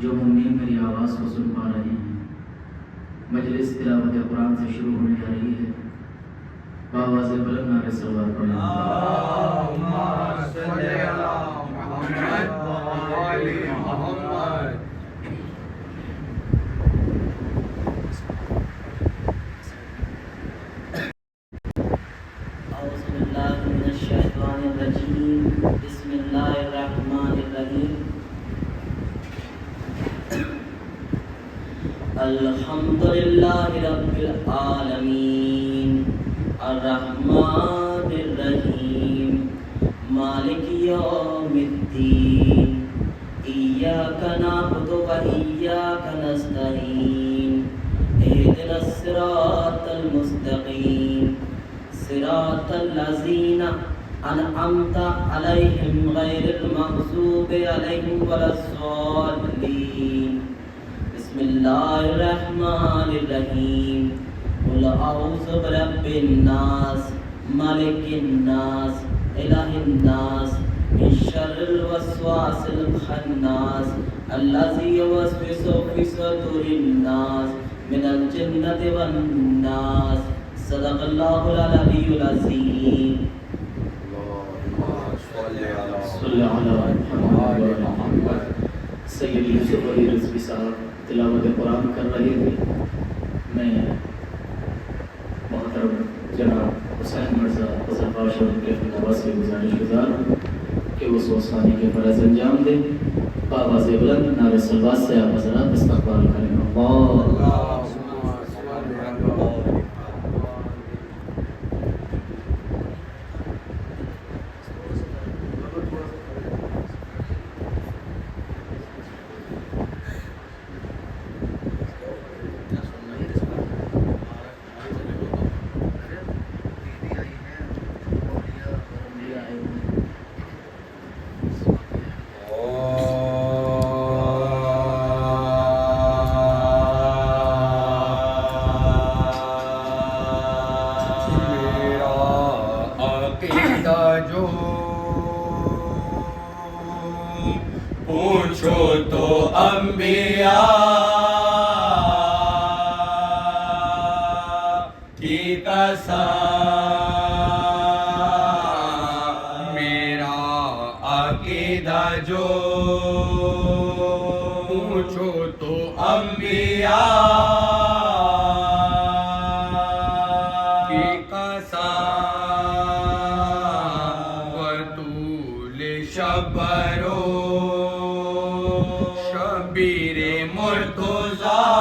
جو مؤمنین میری آواز کو سن پا رہے ہیں، مجلس تلاوت قرآن سے شروع ہونے جا رہی ہے۔ بآواز بلند نعرہ صلوات پڑھیں۔ اللہم صلی علی محمد و آل محمد۔ اعوذ باللہ من الشیطان الرجیم، بسم اللہ الرحمن الرحیم۔ الحمدللہ رب العالمین، الرحمن الرحیم، مالک یوم الدین، ایاک نعبد و ایاک نستعین، اہدنا الصراط المستقیم، صراط الذین انعمت علیہم غیر المغضوب علیہم ولا الضالین۔ بسم اللہ الرحمن الرحیم، قل اعوذ برب الناس، ملک الناس، الہ الناس، من شر الوسواس الخناس، الذی یوسوس فی صدور الناس، من الجنۃ والناس۔ صدق اللہ العلی العظیم۔ صلی علی محمد و محمد۔ سید یوسف علی رضوی صاحب تلاوت قرآن کر رہے تھے۔ میں محترم جناب حسین مرزا ظفار شریف کے نواز سے گزارش گزار ہوں کہ وہ سوسانی کے فرض انجام دیں۔ بآواز بلند نعرہ صلوات سے آپ حضرات استقبال کریں۔ اللہ پوچھو تو انبیاء کی قسم، میرا عقیدہ جو پوچھو تو انبیاء کی قسم، وطول شبرو شبیر مرتضیٰ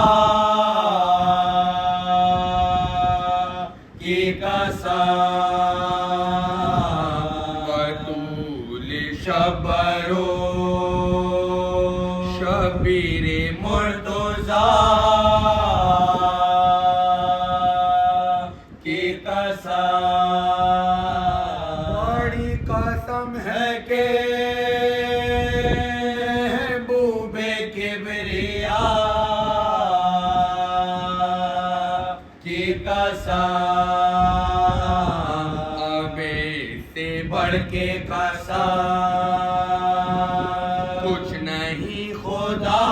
کی قسم، وطول شبرو شبیر مرتضیٰ کی قسم، بڑی قسم ہے کہ کی قسم، اب سے بڑھ کے قسم کچھ نہیں خدا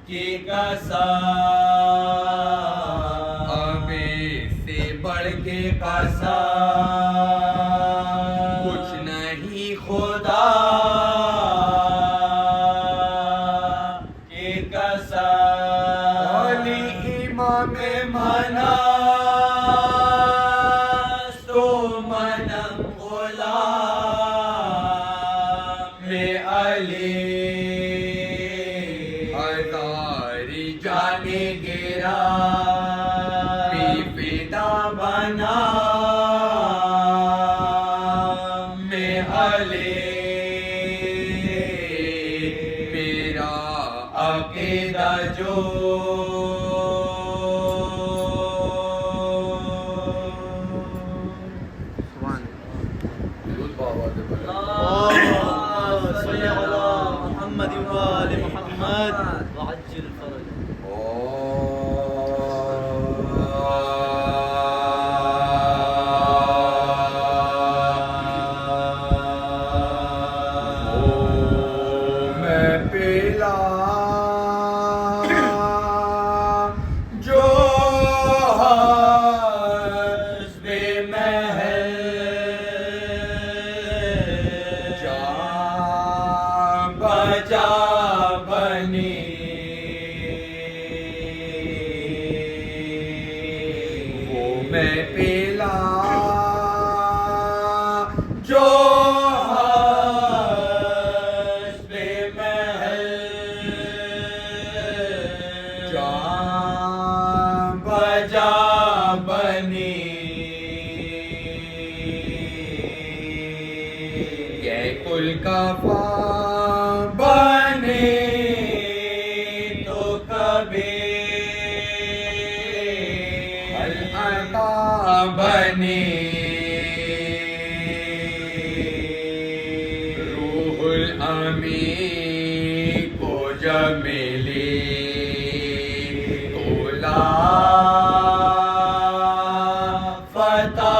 کی قسم، اب سے بڑھ کے قسم کچھ نہیں خدا کی قسم، امام منا تو منم غلام علی، ہزار جانے گرا بی فدا بنا میں علی، میرا عقیدہ جو صلی علی محمد و آل محمد وعجل فرج۔ یہ کل کفا بنے تو کبھی العطا بنے روح الامین کو جب ملی تو لا فتح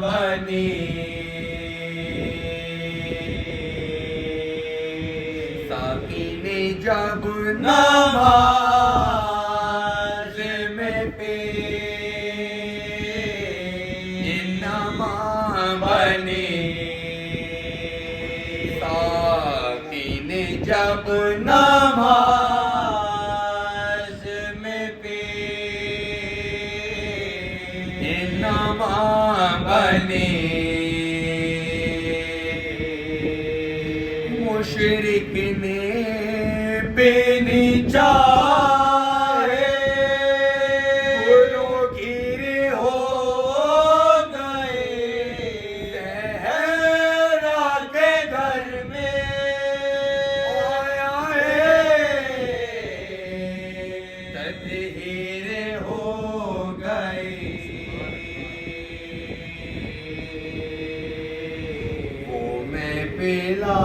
بنی ساقی نے جب نماز میں پہ انما بنی ساقی نے جب نماز میں پہ انما بنی مشرک نے بینی چاہے بھولو گھیرے ہو گئے صحرا کے گھر میں آیا ہے تطہیر ہو گئے وہ میں پلا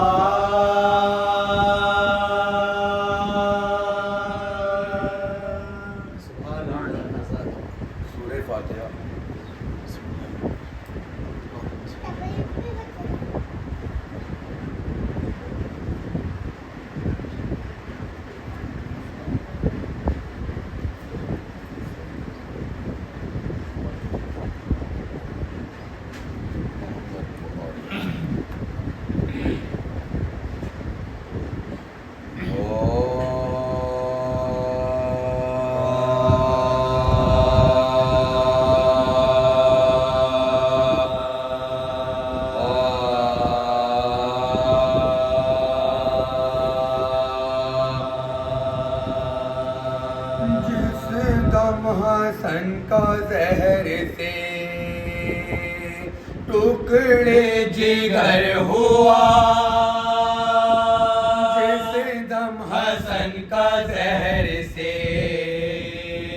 سورہ فاتحہ جس دم حسن کا زہر سے ٹکڑے جگر ہوا جس دم حسن کا زہر سے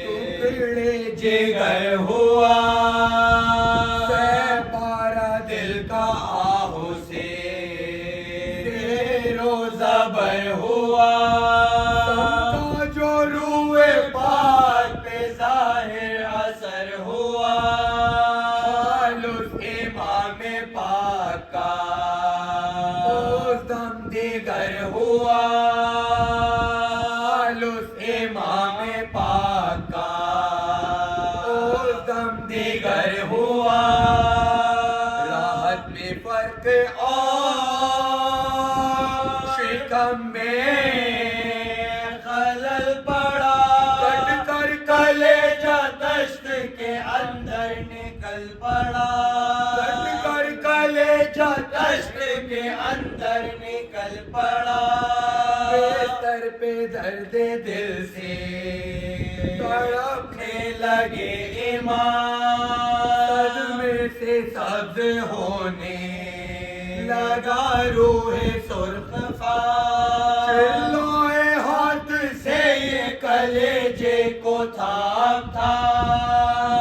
ٹکڑے جگر ہوا پارا دل کا آہو سے زیر و زبر ہوا جو روئے پاک پہ ظاہر اثر ہوا حال اس امام پاک کا اس دم دیگر ہوا حال اس امام پاک کا اس دم دیگر ہوا راحت میں فرق اور شکم میں خلل پڑا کٹ کر کلیجہ دشت کے اندر نکل پڑا کٹ کر کلیجہ دشت کے اندر نکل پڑا بستر پہ درد دل سے تڑپنے لگے ایمان صدمے سے سبز ہونے لگا روح سرخ چلوئے ہاتھ سے یہ کلیجے کو تھام تھا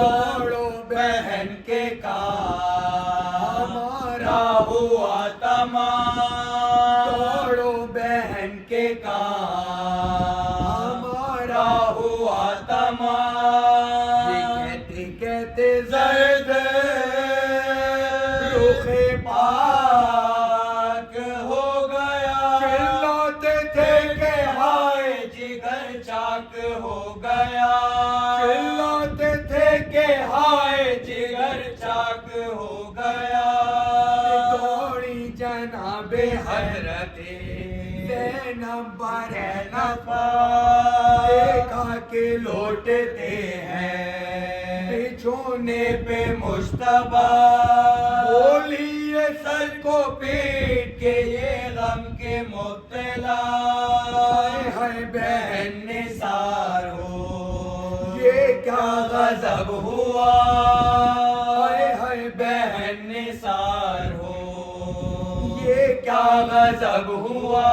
دوڑو بہن کے کام ہمارا ہوا تمام دوڑو بہن کے کام ہمارا ہوا تمام یہ کہتے کہتے زرد رخ پاک ہو گیا چلاتے تھے کہ ہائے جگر چاک ہو گیا چلاتے تھے کہ ہائے جگر چاک ہو گیا دوڑی جناب حضرت زینب برہنہ دیکھا کہ لوٹتے ہیں بچھونے پہ مشتبہ بولی یہ سر کو پیٹ کے یہ غم کے مبتلا ہے بہن نثار ہو یہ کیا غضب ہوا ہے بہن نثار ہو یہ کیا غضب ہوا،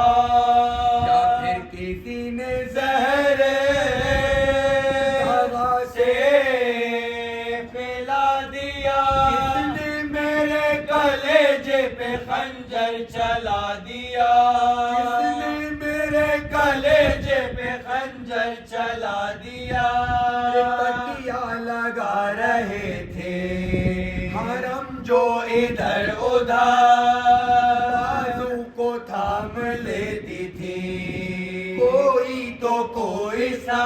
یا پھر کسی نے زہر ہوا سے پلا دیا، کس نے میرے کلیجے پہ خنجر چلا دیا، کس نے میرے کلیجے پہ خنجر چلا دیا، تکیہ لگا رہے تھے حرم جو ادھر ادھر، بازو کو تھام لیتی تھی کوئی تو کوئی سا،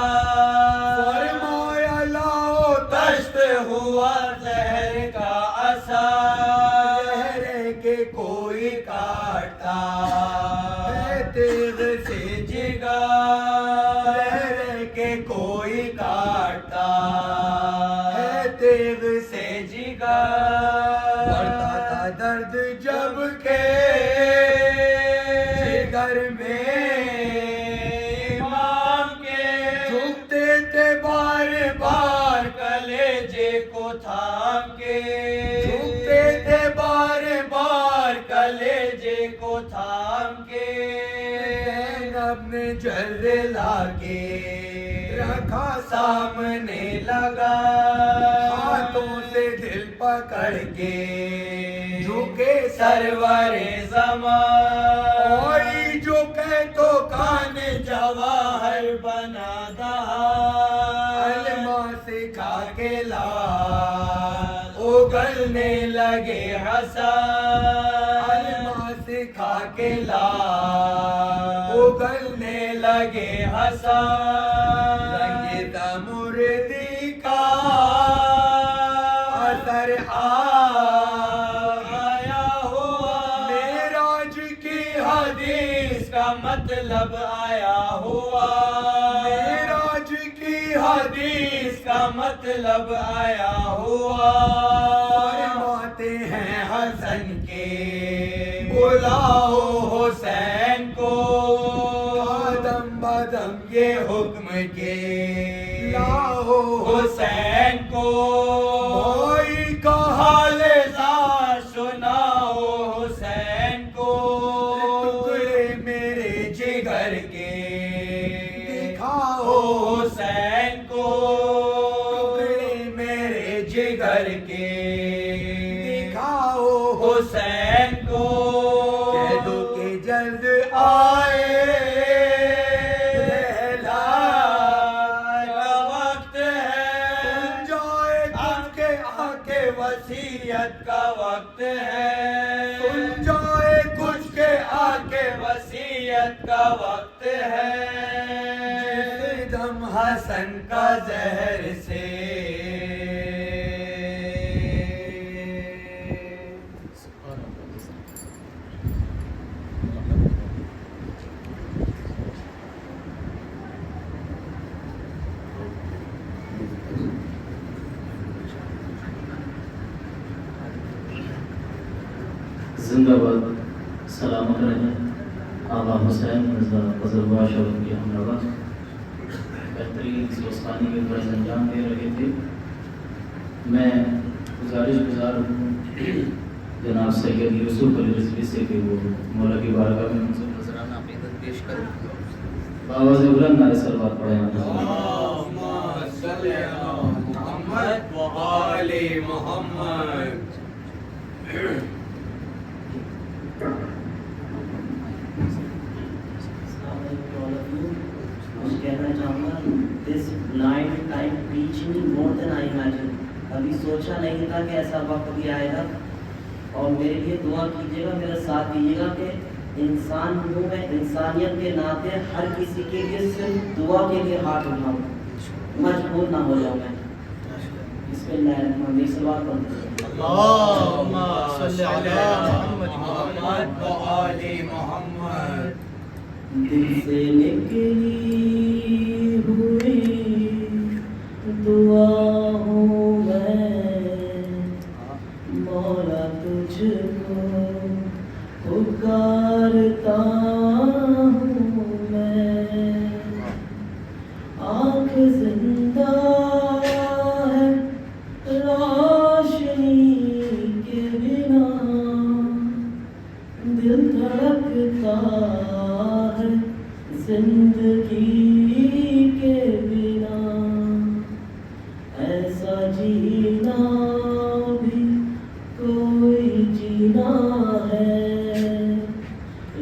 فرمایا لاؤ دشت ہوا زہر کا اثر، زہر کے کوئی کاٹتا ہے تیغ سے جگر، زہر کے کوئی کاٹتا ہے تیغ سے جگر، بڑھتا تھا درد جب کہ جگر میں امام کے، جھکتے تھے بار بار کلیجے کو تھام کے، جھکتے تھے بار بار کلیجے کو تھام کے، زینب نے جلد لا کے رکھا سامنے لگا، ہاتھوں سے دل پکڑ کے جھکے سرور زمان، کوئی جو کہ تو کان جواہر بنا دہا، علما سکھا کے لال اگلنے لگے حسن، علما سکھا کے لال اگلنے لگے حسن، رنگ تمردی کا اثر آیا ہوا، معراج کی حدیث کا مطلب آیا ہوا، معراج کی حدیث کا مطلب آیا ہوا، فرماتے ہیں حسن کے بلاؤ حسین کو، قدم بدم یہ حکم کے لاؤ حسین کو، بھائی کا حال زار سناؤ حسین کو، ٹکڑے میرے جگر کے دکھاؤ حسین کو، ٹکڑے میرے جگر کے دکھاؤ حسین کو، کہہ دو کہ جلد آئے وصیت کا وقت ہے، سن جائے کچھ کے آگے وصیت کا وقت ہے، جس دم حسن کا زہر سے زندہ باد سلامت رہیں آقا حسین مرزا قزلباش اور ان کے ہمراہ بہترین سوستانی کے فرض انجام دے رہے تھے۔ میں گزار ہوں جناب سید یوسف علی رضوی سے کہ وہ مولا کی بارگاہ میں منظور نذرانہ عقیدت پیش کریں، بآواز بلند نعرہ صلوات پڑھیں۔ اللہم صلی علی محمد و آل محمد۔ کہنا چاہوں گا this night time reached me more than I imagined. ابھی سوچا نہیں تھا کہ ایسا وقت بھی آئے گا، اور میرے لیے دعا کیجیے گا، میرا ساتھ دیجیے گا کہ انسان ہوں میں، انسانیت کے ناطے ہر کسی کے لیے صرف دعا کے لیے ہاتھ اٹھاؤں، مجبور نہ ہو جاؤں میں۔ بسم اللہ الرحمن الرحیم، صلوات پڑھتے ہیں۔ اللہم صلی علی محمد و آل محمد۔ دل سے نکلی ہوئی دعا ہوں میں، مولا تجھ کو پکارتا ہوں میں، آنکھ زندہ ہے روشنی کے بنا، دل دھڑکتا ہے زندگی کے بنا، ایسا جینا بھی کوئی جینا ہے،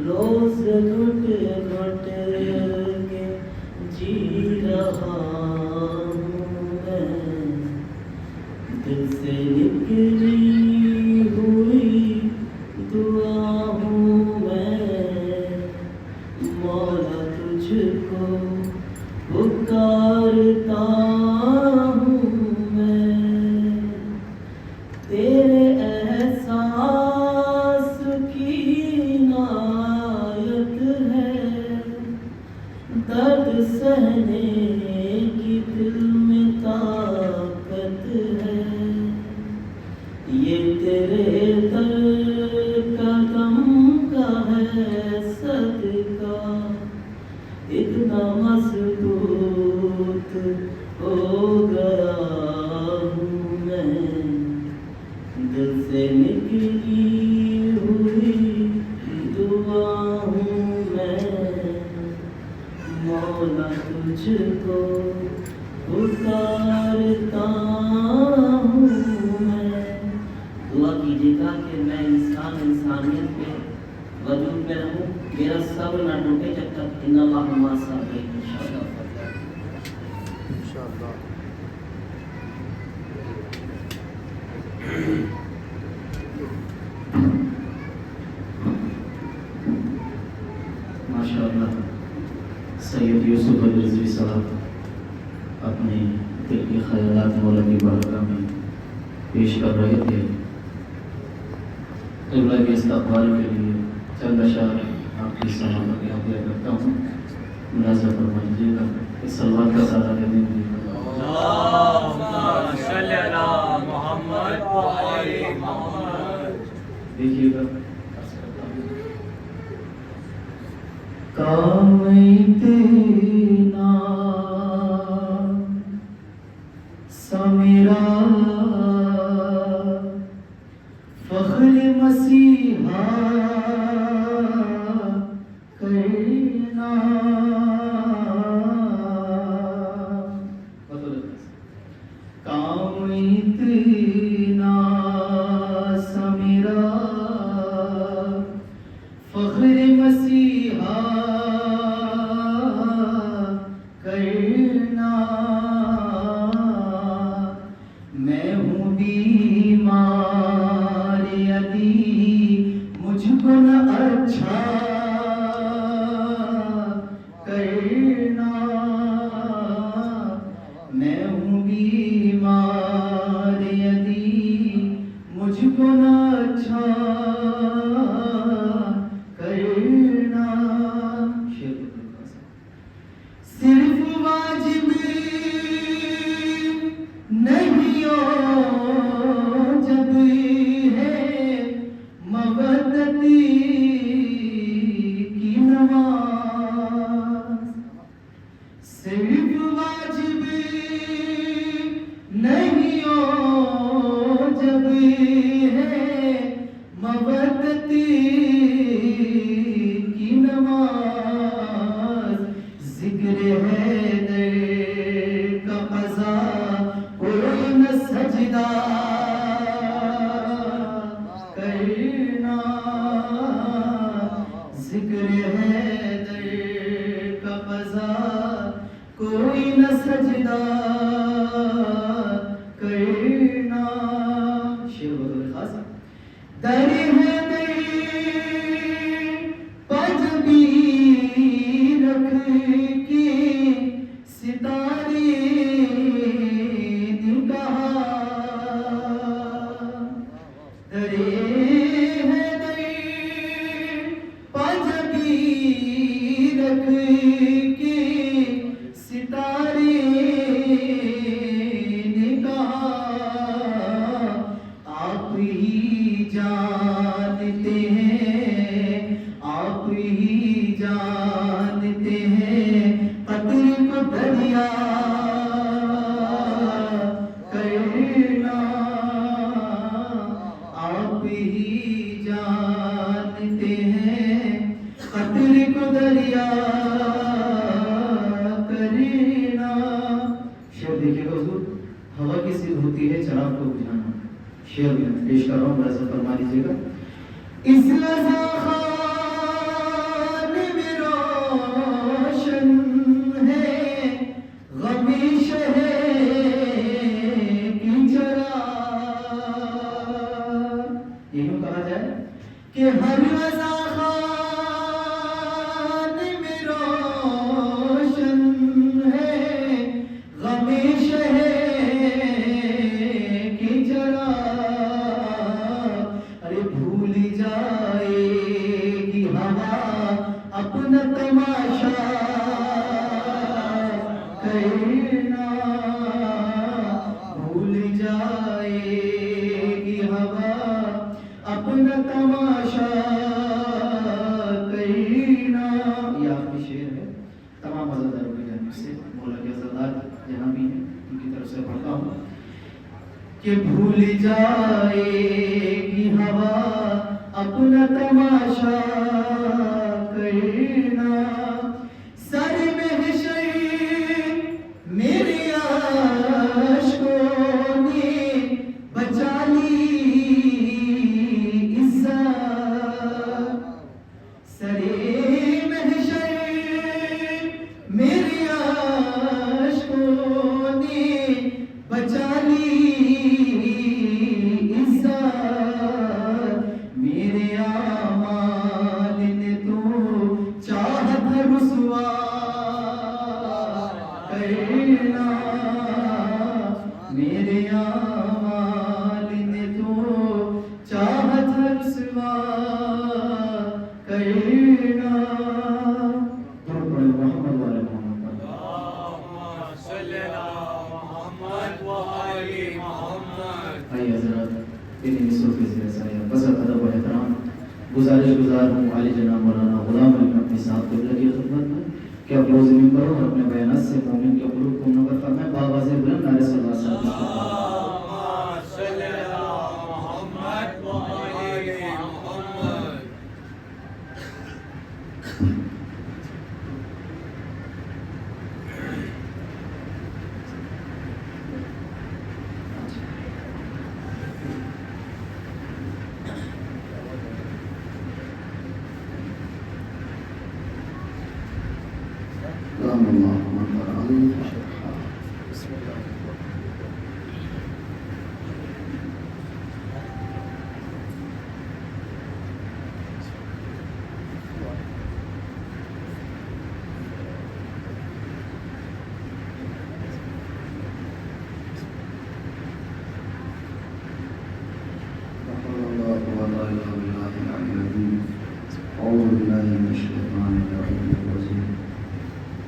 روز گھٹ گھٹ کے جی رہا ہوں میں، دل سے نکلی ہوئی دعا ہوں میں، مولا تجھ کو پکارتا ہوں میں، تیرے احساس کی عنایت ہے، درد سہنے کی دل میں طاقت ہے، یہ تیرے در قدم کا ہے صدقہ، اتنا مضبوط ہو گیا ہوں میں، دل سے نکلی ہوئی دعا ہوں میں، مولا تجھ کو پکارتا ہوں میں۔ دعا کیجیے گا کہ میں انسانیت پہ وجود میں رہوں، میرا صبر نہ ٹوٹے جب تک ان اللہ مع الصابرین انشاءاللہ۔ ماشاءاللہ سید یوسف الرضوی صاحب اپنے دل کے خیالات مولا کی بارگاہ میں پیش کر رہے تھے۔ قبلہ کے استقبال کے لیے چند اشعار آپ کی سماعت میں عطیہ کرتا ہوں، ملاحظہ فرمائیے گا۔ اس سلوات کا سارا لینے میں اللہم صلی علی محمد و آل محمد۔ دیکھیے گا۔ کام تینا سمیرا فخر مسیحا کرنا، کام تینا سمیرا فخر مسیحا کرنا، میں ہوں بیمار یدی مجھ کو نہ اچھا کرنا، میں ہوں بیمار یدی مجھ کو نہ اچھا کرنا، صرف واجب نہیں ہو جب ہے مودتی کی نماز، صرف واجب نہیں ہو جب ہے مودتی کی نماز، ذکر ہے در کا قضا کوئی نہ سجدہ کرنا، ذکر ہے در کا قضا کوئی نہ سجدہ کرنا، شعر بطور خاص در ہے پج بھی رکھ کے ستارے نگاہ، درے ہے پج بھی رکھ کے ستارے دریا کرینا. شعر دیکھیے گا حضور, ہوا کی ضد ہوتی ہے چراغ کو بجھانا. شعر میں پیش کر رہا ہوں, برا سا فرما لیجیے گا. اس لذا خان میں روشن ہے غمی شہر کی چراغ. یہ کیوں کہا جائے کہ ہر رضا خان میں روشن ہے غمی شہر کی چراغ. ارے بھول جائے گی ہوا اپنا تماشا کرنا. بھول جائے گی ہوا اپنا تماشا کرنا. یہ آخری شعر ہے تمام عزاداروں کی جانب سے, مولا کے عزادار جہاں بھی ہیں ان کی طرف سے پڑھتا ہوں کہ بھول جائے گی ہوا اپنا تماشا کرنا. سر محشر میرے عاشقوں نے بچا لی عزت. سر محشر میرے عاشقوں نے بچا لی عزت. میرے اعمال نے تو چاہت رسوا کرنا. میرے اعمال نے تو چاہت رسوا کرنا. محمد والے محمد آئیے حضرات انہیں مصروں کے ذریعے سے بس ادب و احترام گزارش گزار ہوں عالی جناب مولانا غلام علی اپنے صاحب کو لگی خدمت میں کہ آپ روز ممبر اور اپنے بیانات سے مومن کے قلوب کو منور فرمائیں. باواز بلند نعرہ صلی اللہ علیہ وسلم.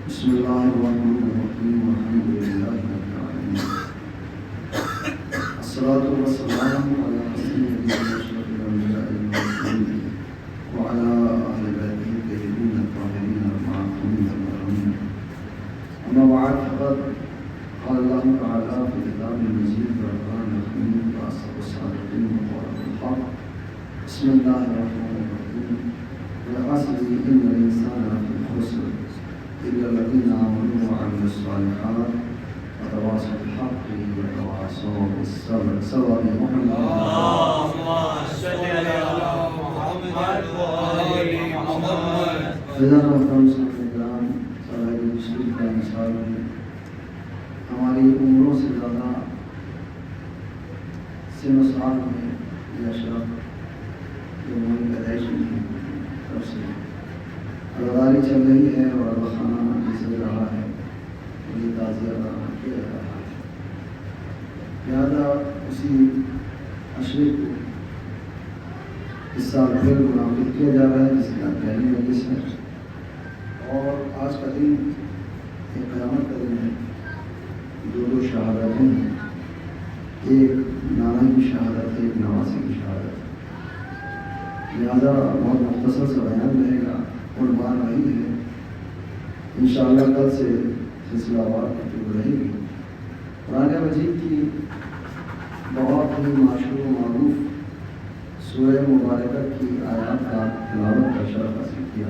بسم الله الرحمن الرحيم والحمد لله رب العالمين. الصلاة والسلام على سيدنا أشرف الأنبياء والمرسلين وعلى أهل بيته الطيبين الطاهرين المعصومين المكرمين. أما بعد فقد قال الله تعالى في كتاب المجيد والقرآن الحميد وأصدق الصادقين وقال الحق. بسم الله الرحمن الرحيم. والعصر إن الإنسان لفي خسر إلا الذين آمنوا وعملوا الصالحات وتواصوا بالحق وتواصوا بالصبر. صلى محمد. اللهم صل على محمد وآل محمد. فضل محترم سامعین صاحب مسلم کا مثال ہے. ہماری عمروں سے زیادہ سن و سال میں یہ اشرف جو ہماری پیدائش ہوئی ہے تب سے عزاداری چل رہی ہے اور ابا خانہ جسے رہا ہے وہی تعزیہ کیا جا رہا ہے. لہٰذا اسی عشرے کو اس سال پھر منعقد کیا جا رہا ہے جس کی آج پہلی مجلس ہے. اور آج کا دن ایک قیامت کا دن ہے. دو شہادتیں ہیں, ایک نانا کی شہادت ہے, ایک نواسی کی شہادت. لہٰذا بہت مختصر سا بیان رہے گا. عنوان وہی ہے. انشاءاللہ کل سے سلسلہ وار گفتگو رہے گی. قرآن مجید کی بہت ہی مشہور و معروف سورہ مبارکہ کی آیات کا تلاوت کا شرف حاصل کیا.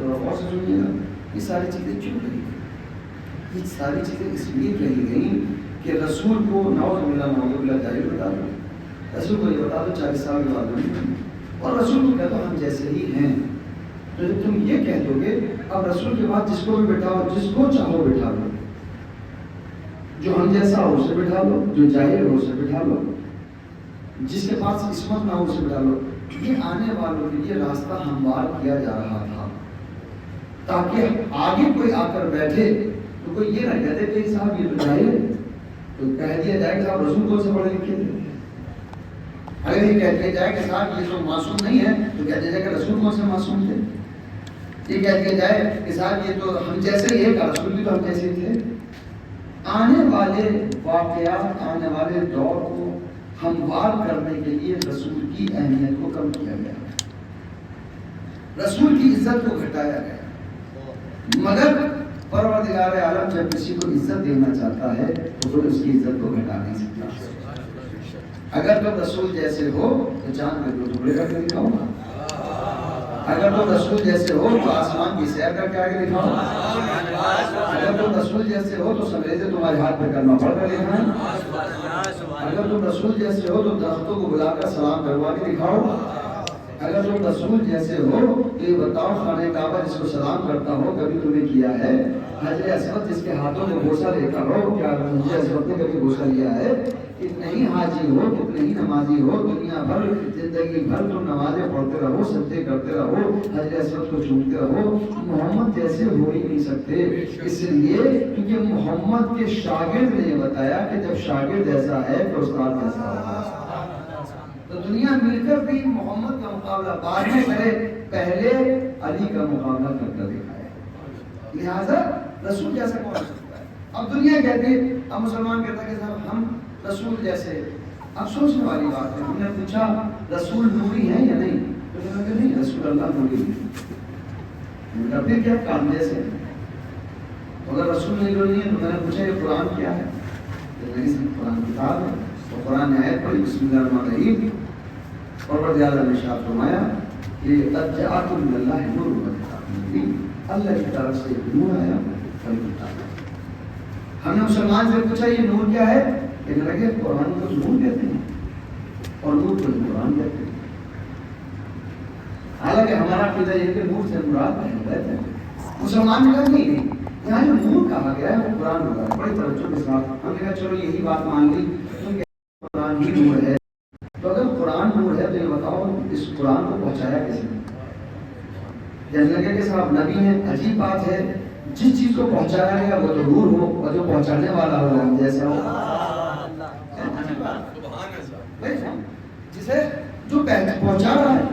غور سے سنیے گا، یہ ساری چیزیں کیوں رہی گئی؟ یہ ساری چیزیں اس لیے رہی گئیں کہ رسول کو نعوذ باللہ جاہل بتا دو، رسول کو یہ بتا دو 40 سال کے بعد نہیں، اور رسول کو کہہ دو ہم جیسے ہی ہیں۔ تو جب تم یہ کہہ دو گے، اب رسول کے بعد جس کو بھی بٹھاؤ، جس کو چاہو بٹھا لو، جو ہم جیسا ہو اسے بٹھا لو، جو جاہل ہو اسے بٹھا لو، جس کے پاس عصمت نہ ہو اسے بٹھا لو۔ یہ آنے والوں کے لیے راستہ ہموار کیا جا رہا تھا تاکہ آگے کوئی آ کر بیٹھے تو کوئی یہ نہ کہتے کہ صاحب یہ تو جاہل ہے، تو کہہ دیا جائے کہ صاحب رسول کون سے پڑھے لکھے تھے۔ اگر یہ کہہ دیا جائے کہ صاحب یہ تو معصوم نہیں ہے، تو کہہ دیا جائے کہ رسول کون سے معصوم تھے۔ یہ کہہ دیا جائے کہ صاحب یہ تو ہم جیسے ہی ہے، کہ رسول بھی تو ہم جیسے ہی تھے۔ آنے والے واقعات، آنے والے دور کو ہموار کرنے کے لیے رسول کی اہمیت کو کم کیا گیا، رسول کی عزت کو گھٹایا گیا، مگر پروردگار عالم جب کسی کو عزت دینا چاہتا ہے تو پھر اس کی عزت کو گھٹا نہیں سکتا۔ اگر تم رسول جیسے ہو تو چاند کے 2 ٹکڑے کر کے دکھاؤ، اگر تم رسول جیسے ہو تو آسمان کی سیر کر کے آگے دکھاؤ، اگر تم رسول جیسے ہو تو سنگریزے تمہارے ہاتھ پہ کرنا پڑ کر دکھائیں، اگر تم رسول جیسے ہو تو درختوں کو بلا کر سلام کروا کے دکھاؤ، اگر تم رسول جیسے ہو تو یہ بتاؤ خانہ کعبہ جس کو سلام کرتا ہو کبھی تم نے کیا ہے؟ حجر اسود جس کے ہاتھوں میں بوسہ لے کر ہو، کیا حجر اسود نے کبھی بوسہ لیا ہے؟ کتنے ہی حاجی ہو، کتنے ہی نمازی ہو، دنیا بھر زندگی بھر تم نمازیں پڑھتے رہو، سجدے کرتے رہو، حجر اسود کو چومتے رہو، محمد جیسے ہو ہی نہیں سکتے۔ اس لیے کیونکہ محمد کے شاگرد نے یہ بتایا کہ جب شاگرد ایسا ہے تو استاد کیسا ہوگا۔ تو دنیا مل کر بھی محمد کا مقابلہ بعد میں کرے، پہلے علی کا مقابلہ کر کر دکھائے۔ لہذا رسول جیسا کون ہو سکتا ہے؟ اب دنیا کہتی ہے، اب مسلمان کہتا ہے کہ صاحب ہم رسول جیسے۔ اب سوچنے والی بات ہے، ہم نے پوچھا رسول نوری ہیں یا نہیں؟ تو انہوں نے کہا نہیں، رسول اللہ نوری نہیں۔ میں نے کہا پھر کیا کام جیسے؟ اگر رسول نہیں نوری ہے تو میں نے پوچھا یہ قرآن کیا ہے؟ تو میں نے قرآن کتاب ہے، تو قرآن نے آیت پڑھی بسم اللہ الرحمن الرحیم، پروردگار نے ارشاد فرمایا کہ قد جاءکم من اللہ نور و کتاب مبین، اللہ کی طرف سے نور آیا اور کتاب۔ ہم نے مسلمان سے پوچھا یہ نور کیا ہے؟ کہنے لگے قرآن کو نور کہتے ہیں اور نور کو قرآن کہتے ہیں۔ حالانکہ ہمارا عقیدہ یہ کہ نور سے مراد ہدایت ہے۔ مسلمان نے کہا نہیں، یہاں جو نور کہا گیا ہے وہ قرآن ہوگا۔ بڑی توجہ کے ساتھ ہم نے کہا چلو یہی بات مان لی، کیونکہ قرآن ہی نور ہے۔ تو اگر قرآن نور ہے تو یہ بتاؤ اس قرآن کو پہنچایا کس نے؟ جیسے لگے کہ صاحب نبی ہیں، عجیب بات ہے، جس چیز کو پہنچایا گیا وہ تو نور ہو اور جو پہنچانے والا ہو ہم جیسا ہو۔ جسے جو پہنچا رہا ہے،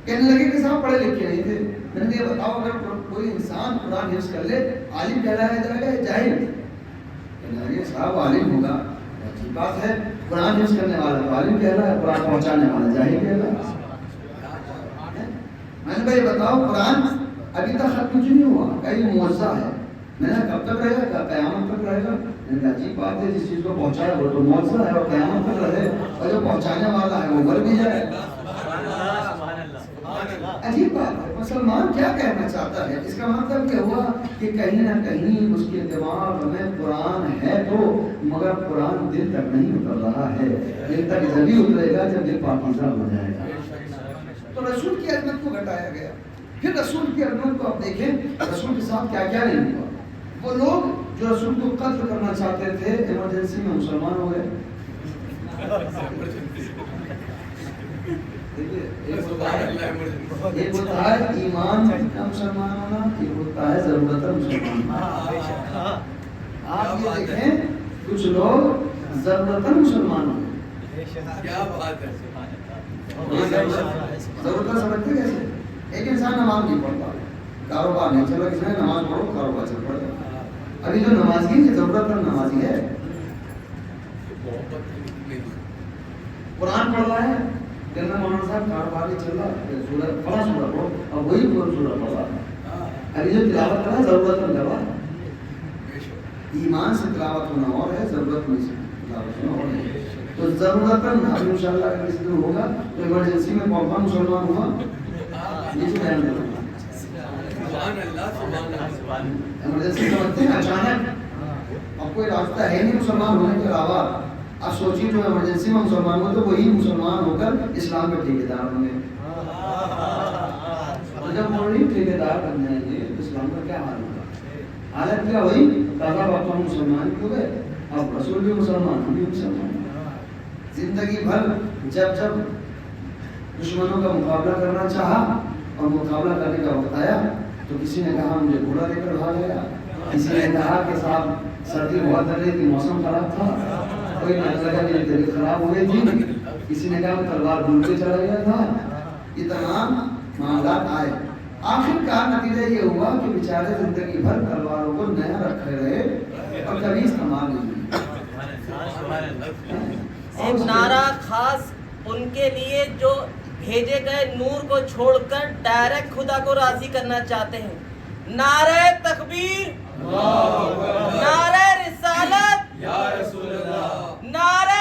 کہنے لگے کہ صاحب پڑھے لکھے نہیں تھے۔ میں نے یہ بتاؤ اگر کوئی انسان قرآن حفظ کر لے عالم کہلایا جائے گا یا جاہل؟ کہنے لگے صاحب عالم ہوگا، عجیب بات ہے، قرآن حفظ کرنے والا تو عالم کہلا ہے، قرآن پہنچانے والا جاہل کہلا ہے۔ میں نے کہا یہ بتاؤ قرآن ابھی تک ختم کیوں نہیں ہوا؟ کہیں معجزہ ہے۔ میں نے کہا کب تک رہے گا؟ قیامت تک رہے گا۔ میں نے کہا عجیب بات ہے، جس چیز کو پہنچایا وہ تو معجزہ ہے اور قیامت تک رہے، اور جو پہنچانے والا ہے وہ مر بھی جائے۔ عجیب بات ہے، مسلمان کیا کہنا چاہتا ہے؟ اس کا مطلب یہ ہوا کہ کہیں نہ کہیں اس کے دماغ میں قرآن ہے تو، مگر قرآن دل تک نہیں اتر رہا ہے۔ دل تک جبھی اترے گا جب دل پاکیزہ ہو جائے گا۔ تو رسول کی عظمت کو گھٹایا گیا۔ پھر رسول کی عظمت کو آپ دیکھیں، رسول کے ساتھ کیا کیا نہیں ہوا۔ وہ لوگ جو رسول کو قتل کرنا چاہتے تھے ایمرجنسی میں مسلمان ہو گئے۔ ایک ہوتا ہے ایمان کا مسلمان ہونا، ایک ہوتا ہے ضرورت مسلمان ہونا۔ آپ یہ دیکھیں کچھ لوگ ضرورت مسلمان ہوئے۔ کیا بات ہے، ضرورت سمجھتے کیسے؟ ایک انسان نماز نہیں پڑھتا، کاروبار نہیں چلا، کسی نے نماز پڑھو کاروبار چل پڑے۔ ابھی جو نمازی ہے یہ ضرورت نمازی ہے، قرآن پڑھ رہا ہے، کہنا مولانا صاحب کاروبار نہیں چل رہا، سورہ پڑھا سورہ پڑھو، اور وہی پورا سورہ پڑھ رہا ہے۔ ابھی جو تلاوت کر رہا ہے ضرورت میں کر رہا ہے۔ ایمان سے تلاوت ہونا اور ہے، ضرورت میں سے تلاوت ہونا اور ہے۔ تو ضرورت اب انشاءاللہ اگر کسی دن ہوگا تو ایمرجنسی میں کون مسلمان ہوگا؟ یہ جو بیان کروں گا ایمرجنسی سمجھتے ہیں اچانک اب کوئی راستہ ہے نہیں مسلمان ہونے کے علاوہ. اب سوچیے جو ایمرجنسی میں مسلمان ہو تو وہی مسلمان ہو کر اسلام کے ٹھیکیدار ہوں گے. جب وہی ٹھیکیدار بن جائیں گے تو اسلام کا کیا حال ہوگا؟ حالت کیا ہوئی؟ دادا باپا مسلمان ہو گئے, اب رسول بھی مسلمان, ہم بھی مسلمان. زندگی بھر جب جب دشمنوں کا مقابلہ کرنا چاہا اور مقابلہ کرنے کا وقت آیا تو کسی نے کہا مجھے گھوڑا لے کر بھاگ گیا, کسی نے کہا کہ صاحب سردی بہت لگ رہی تھی, موسم خراب تھا, کوئی نے لگا میری طبیعت خراب ہو گئی تھی, کسی نے کہا تلوار ڈھونڈ کے چلا گیا تھا. یہ تمام معاملات آئے. آخر کار نتیجہ یہ ہوا کہ بیچارے زندگی بھر تلواروں کو نیا رکھے رہے اور کبھی استعمال نہیں ہوئی. ایک نعرہ خاص ان کے لیے جو بھیجے گئے نور کو چھوڑ کر ڈائریکٹ خدا کو راضی کرنا چاہتے ہیں. نعرہ تکبیر, نعرہ رسالت, یا رسول اللہ, نعرہ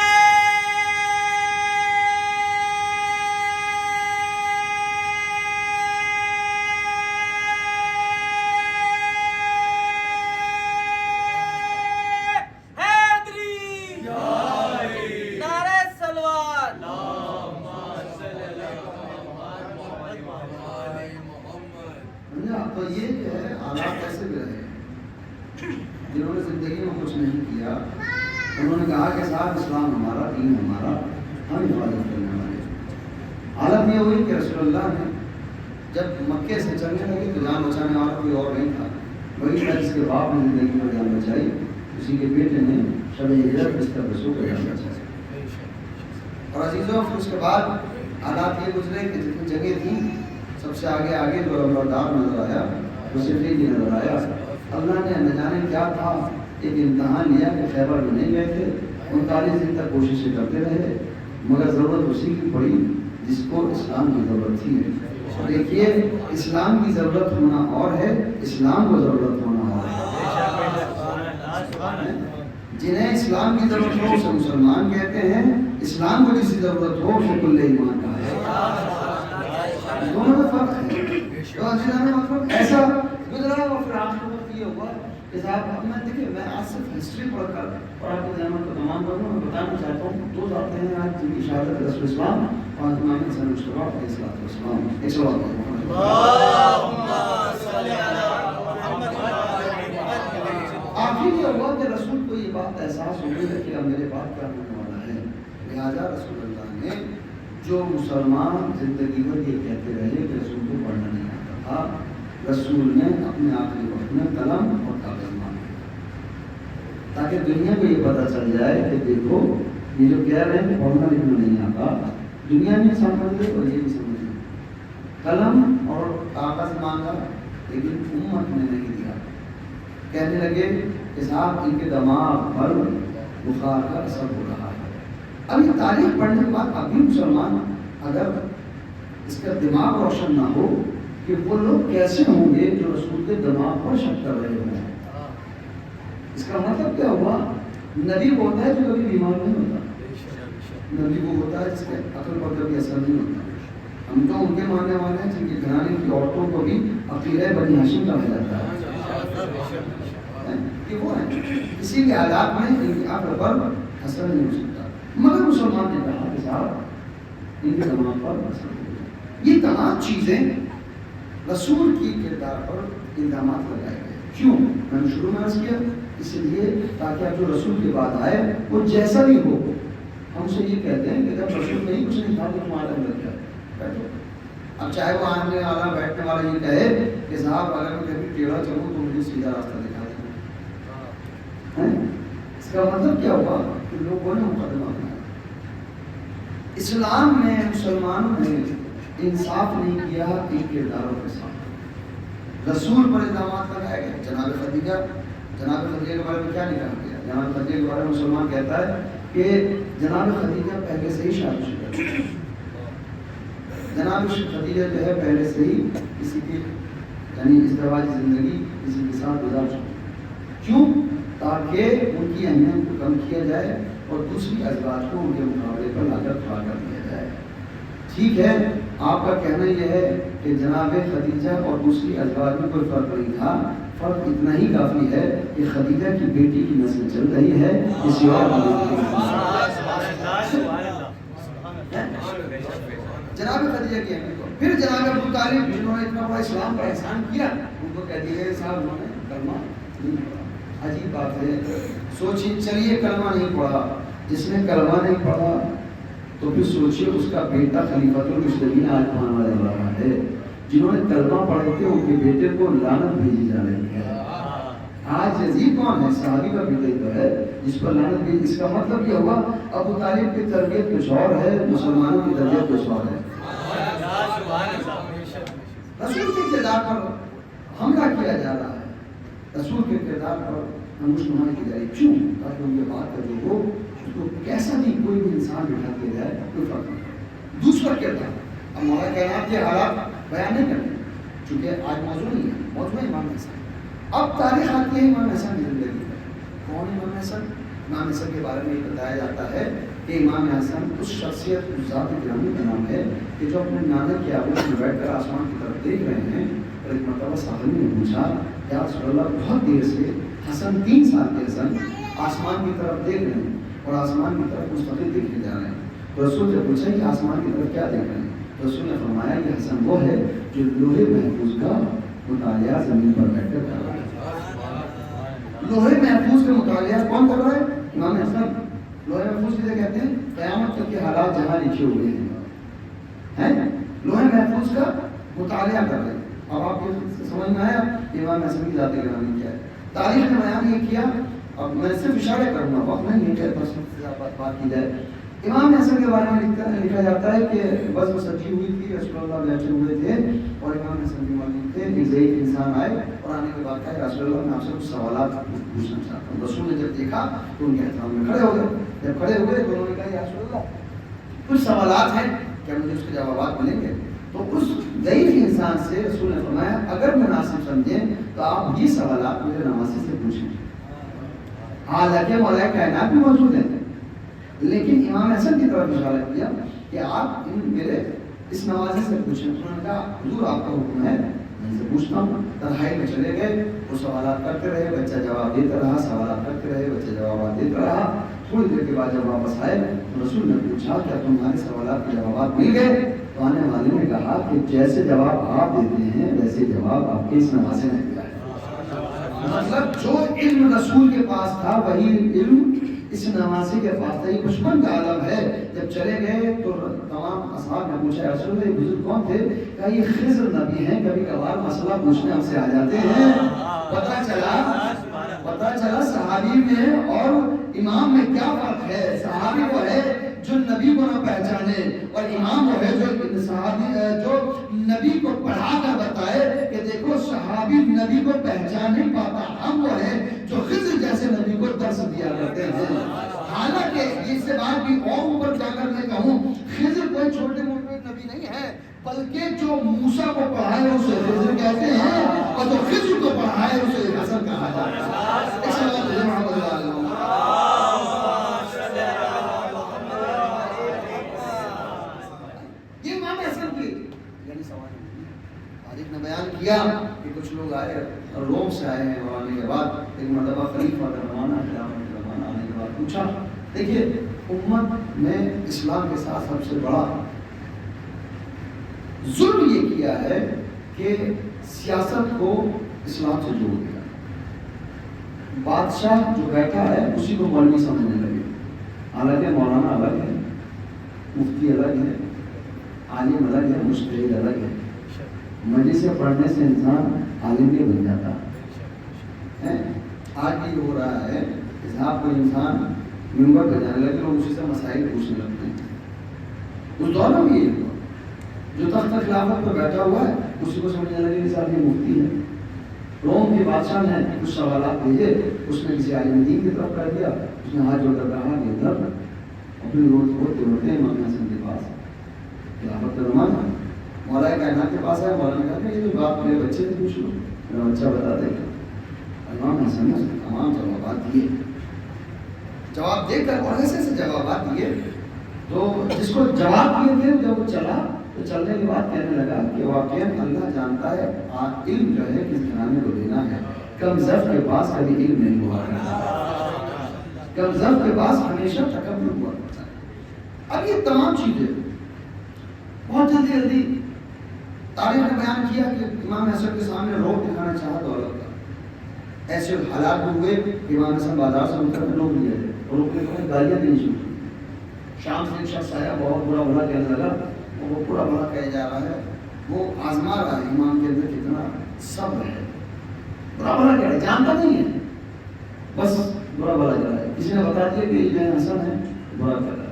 حیدری, نعرہ سلوات. تو یہ جو ہے حالات ایسے بھی رہے جنہوں نے زندگی میں کچھ نہیں کیا, انہوں نے کہا کہ صاحب اسلام ہمارا, دین ہمارا, ہم حفاظت کرنے والے. حالت یہ ہوئی کہ رسول اللہ نے جب مکے سے چلنے لگے تو جان بچانے والا کوئی اور نہیں تھا, وہی تھا جس کے باپ نے زندگی میں جان بچائی, اسی کے بیٹے نے شب ہجرت بستر رسول کو جان بچائی. اور عزیزوں پھر اس کے بعد حالات یہ گزرے کہ جتنی جگہ تھیں سب سے آگے آگے جو لمبردار نظر آیا وہ صفی بھی نظر آیا. اللہ نے نہ جانے کیا تھا ایک امتحان لیا کہ خیبر میں نہیں گئے تھے, 39 دن تک کوششیں کرتے رہے, مگر ضرورت اسی کی پڑی جس کو اسلام کی ضرورت تھی. دیکھیے اسلام کی ضرورت ہونا اور ہے, اسلام کو ضرورت ہونا اور ہے. جنہیں اسلام کی ضرورت ہو اسے مسلمان کہتے ہیں, اسلام کو جس کی ضرورت ہو اسے کل ایمان کہا ہے. دونوں میں فرق ہے. تو مطلب ایسا گزرا اور پھر آخر وقت یہ ہوا کہ صاحب اب میں دیکھیے میں آج صرف ہسٹری پڑھ کر اور آپ کی ذہن کو تمام کروں میں بتانا چاہتا ہوں. دو ذاتیں ہیں آج جن کی شہادت رسول اسلام اور امام حسن مصطفیٰ علیہ السلام. ایک سوال آخر یہ ہوا کہ رسول کو یہ بات احساس ہو گئی کہ اب میرے بعد کیا ہونے والا ہے. لہٰذا رسول اللہ نے جو مسلمان زندگی بھر یہ کہتے رہے کہ رسول کو پڑھنا نہیں آتا تھا, رسول نے اپنے آخری وقت میں قلم اور کاغذ مانگے تاکہ دنیا کو یہ پتہ چل جائے کہ دیکھو یہ جو کہہ رہے ہیں پڑھنا لکھنا نہیں آتا, دنیا میں سمجھ لے اور یہ بھی سمجھ لے. قلم اور کاغذ مانگا لیکن امت نے نہیں دیا. کہنے لگے کہ صاحب ان کے دماغ پر بخار کا اثر ہو رہا ہے. اب یہ تاریخ پڑھنے کے بعد ابھی مسلمان اگر اس کا دماغ روشن نہ ہو کہ وہ لوگ کیسے ہوں گے جو رسول کے دماغ پر شک کر رہے ہوں. اس کا مطلب کیا ہوا؟ نبی وہ ہوتا ہے جو کبھی بیمار نہیں ہوتا, نبی وہ ہوتا ہے جس کے عقل پر کبھی اثر نہیں ہوتا. ہم تو ان کے ماننے والے ہیں جن کے گھرانے کی عورتوں کو بھی عقیدہ بنی ہاشم کہا جاتا ہے کہ وہ ہیں کسی کے حالات میں ان کی عقل پر اثر نہیں ہو سکتا. مگر مسلمان نے کہا کہ صاحب ان کے دماغ پر اثر ہو گیا. یہ تمام چیزیں رسول کی کردار پر الزامات لگائے گئے. کیوں؟ میں نے شروع میں عرض کیا اس لیے تاکہ اب جو رسول کے بعد آئے وہ جیسا بھی ہو, ہم سے یہ کہتے ہیں کہ جب رسول نہیں کچھ نہیں تھا تو تمہارے اندر کیا بیٹھو. اب چاہے وہ آنے والا بیٹھنے والا یہ کہے کہ صاحب اگر میں کبھی ٹیڑھا چلوں تو مجھے سیدھا راستہ دکھا دیں. اس کا مطلب کیا ہوا کہ لوگوں نے مقدمہ بنایا. اسلام میں مسلمانوں نے انصاف نہیں کیا ان کرداروں کے ساتھ. رسول پر الزامات لگائے گئے. جناب خدیجہ کے بارے میں کیا نہیں کہا گیا؟ جناب خدیجہ کے بارے میں مسلمان کہتا ہے کہ جناب خدیجہ پہلے سے ہی شادی شدہ تھی. جناب خدیجہ جو ہے پہلے سے ہی کسی کی یعنی ازدواجی زندگی کسی کے ساتھ گزار چکی. کیوں؟ تاکہ ان کی اہمیت کو کم کیا جائے اور دوسری ازواج کو ان کے مقابلے پر لا کر کھڑا کر دیا جائے. ٹھیک ہے, آپ کا کہنا یہ ہے کہ جناب خدیجہ اور دوسری ازواج میں کوئی فرق نہیں تھا، فرق اتنا ہی کافی ہے کہ خدیجہ کی بیٹی کی نسل چل رہی ہے، کسی اور جناب خدیجہ کی امی کو، پھر جناب ابو طالب جنہوں نے اتنا بڑا اسلام کا احسان کیا، ان کو کہہ دیا صاحب انہوں نے کلمہ نہیں پڑھا۔ عجیب بات ہے، سوچیے، چلیے کلمہ نہیں پڑھا، جس نے کلمہ نہیں پڑھا تو پھر سوچیے اس کا بیٹا خلیفۃ المسلمین آج آنے والا رہا ہے، جنہوں نے کلمہ پڑھے تھے ان کے بیٹے کو لعنت بھیجی جا رہی ہے۔ آج یزید کون ہے؟ صحابی کا بیٹا تو ہے جس پر لعنت بھیجی۔ اس کا مطلب یہ ہوا ابو طالب کی تربیت کچھ اور ہے، مسلمانوں کی تربیت کچھ اور ہے۔ رسول کے کردار پر حملہ کیا جا رہا ہے، رسول کے کردار پر انگشتمانی کی جائے، کیوں؟ تاکہ ان کے بعد کا جو ہو اس کو کیسا بھی کوئی بھی انسان بٹھا دیا جائے، کوئی فرق نہیں۔ دوسرا کردار، اب مولا کائنات کے حالات بیان نہیں کرتے چونکہ آج موضوع نہیں ہے، موضوع ہے امام حسن۔ اب تاریخ آتی ہے امام حسن کی زندگی پر۔ کون امام حسن؟ امام حسن کے بارے میں یہ بتایا جاتا ہے کہ امام حسن اس شخصیت، اس ذات گرامی کا نام ہے کہ جو اپنے نانا کی آگوش میں بیٹھ کر آسمان کی طرف دیکھ رہے ہیں، اور ایک مرتبہ صحابی نے پوچھا یا رسول اللہ بہت دیر سے حسن 3 سال کے حسن آسمان کی طرف دیکھ رہے ہیں اور آسمان کی طرف مستقل دیکھے جا رہے ہیں۔ تو رسول سے پوچھا کہ آسمان کی طرف کیا دیکھ رہے ہیں؟ رسول نے فرمایا کہ حسن وہ ہے جو لوہے محفوظ کا مطالعہ زمین پر بیٹھ کر کر رہا ہے۔ لوہے محفوظ کا مطالعہ کون کر رہا ہے؟ امام حسن۔ لوہے محفوظ کسے کہتے ہیں؟ قیامت تک کے حالات جہاں لکھے ہوئے ہیں، لوہے محفوظ کا مطالعہ کر رہے ہیں۔ اب آپ یہ سمجھ میں آیا امام حسن کی ذات گرامی کیا ہے؟ تاریخ نے بیان یہ کیا، اب میں صرف اشارے کروں گا، وقت نہیں ہے بس بات کی جائے۔ امام حسن کے بارے میں لکھا جاتا ہے کہ بس سجی ہوئی تھی، رسول اللہ بیٹھے ہوئے تھے اور امام حسن بھی موجود تھے۔ ایک ضعیف انسان آئے اور آنے کے بعد کہا رسول اللہ میں آپ سے کچھ سوالات پوچھنا چاہتا ہوں۔ رسول نے جب دیکھا تو ان کے احترام میں کھڑے ہو گئے۔ جب کھڑے ہوئے تو انہوں نے کہا یا رسول اللہ کچھ سوالات ہیں، کیا مجھے اس کے جوابات ملیں گے؟ تو اس ضعیف انسان سے رسول نے فرمایا اگر مناسب سمجھیں تو آپ یہ سوالات میرے نواسے سے پوچھیں۔ حالانکہ مولا کائنات بھی موجود ہیں، لیکن امام حسن کی طرف اشارہ کیا کہ آپ میرے اس نوازے سے پوچھیں۔ انہوں نے کہا حضور آپ کا حکم ہے، میں ان سے پوچھتا ہوں۔ تنہائی میں چلے گئے، وہ سوالات کرتے رہے، بچہ جواب دیتا رہا، سوالات کرتے رہے، بچہ جوابات دیتا رہا۔ تھوڑی دیر کے بعد جب واپس آئے تو رسول نے پوچھا کیا تمہارے سوالات کے جوابات مل گئے؟ تو آنے والے نے کہا کہ جیسے جواب آپ دیتے ہیں ویسے جواب آپ کے اس نوازے نے دیا ہے۔ مطلب جو علم رسول کے پاس تھا وہی علم اس نوازے کے پاس تھا۔ یہ بچپن کا عالم ہے۔ جب چلے گئے تو تمام اصحاب نے پوچھا یا رسول اللہ یہ بزرگ کون تھے؟ کہا یہ خضر نبی ہیں، کبھی کبھار مسئلہ پوچھنے ہم سے آ جاتے ہیں۔ پتہ چلا صحابی میں اور امام میں کیا فرق ہے۔ صحابی وہ ہے جو نبی کو نہ پہچانے اور امام وہ ہے جو صحابی جو نبی کو پڑھا کر بتائے کہ دیکھو صحابی نبی کو پہچان نہیں پاتا، ہم وہ ہے جو خضر جیسے نبی کو درس دیا کرتے ہیں۔ حالانکہ اس سے بات بھی اور اوپر جا کر میں کہوں خضر کوئی چھوٹے موٹے نبی نہیں ہے، بلکہ جو موسیٰ کو پڑھائے اسے خضر کہتے ہیں اور جو خضر کو پڑھائے اسے حسن کہا جاتا ہے۔ تاریخ نے بیان کیا کہ کچھ لوگ آئے اور روم سے آئے ہیں اور آنے کے بعد ایک مرتبہ خلیفہ کا زمانہ آنے کے بعد پوچھا دیکھیے امت میں اسلام کے ساتھ سب سے بڑا ظلم یہ کیا ہے کہ سیاست کو اسلام سے جوڑ دیا۔ بادشاہ جو بیٹھا ہے اسی کو مولوی سمجھنے لگے، حالانکہ مولانا الگ ہے، مفتی الگ ہے، عالم الگ ہے، مجتہد الگ ہے۔ مجلس سے پڑھنے سے انسان عالم بھی بن جاتا ہے۔ آج بھی ہو رہا ہے کہ صاحب کوئی انسان ممبر پہ جانے لگے لوگ اسی سے مسائل پوچھنے لگتے ہیں۔ اس دور میں بھی یہ ہوا، جو تخت خلافت پر بیٹھا ہوا ہے اسی کو سمجھنے لگے کہ صاحب یہ مفتی ہے۔ روم کے بادشاہ نے کچھ سوالات بھیجے، اس نے کسی عالم دین کی طرف کر دیا، اس نے ہاتھ جوڑ کر کہا کہ ادھر اپنی روتے روتے امام حسن کے پاس خلافت کا زمانہ مولا کائنات کے پاس ہے۔ مولا نے کہا کہ یہ جو بات میرے بچے سے پوچھ لو، میرا بچہ بتا دے گا۔ امام حسن نے تمام جوابات دیے، جواب دے کر اور ایسے ایسے جوابات دیے تو جس کو جواب دیے تھے جب وہ چلا تو چلنے کے بعد کہنے لگا کہ واقعی اللہ جانتا ہے علم جو ہے کس گھرانے کو دینا ہے. کم ظرف کے پاس کبھی علم نہیں ہوا کرتا, کم ظرف کے پاس ہمیشہ تکبر ہوا کرتا ہے. اب یہ تمام چیزیں بہت جلدی جلدی تاریخ نے بیان کیا کہ امام حسن کے سامنے روک دکھانا چاہا دولت کا. ایسے حالات ہوئے کہ امام حسن بازار سے ان طرف روک لیے تھے اور روکنے کے بعد گالیاں دینی شروع کی. شام سے ایک شخص آیا, بہت برا بھلا کہنے لگا, وہ برا بھلا کہا جا رہا ہے, وہ آزما رہا ہے امام کے اندر کتنا صبر ہے. برا بھلا کہہ رہا ہے, جانتا نہیں ہے, بس برا بھلا کہہ رہا ہے. کسی نے بتا دیا کہ یہ حسن ہے, برا کہہ رہا ہے.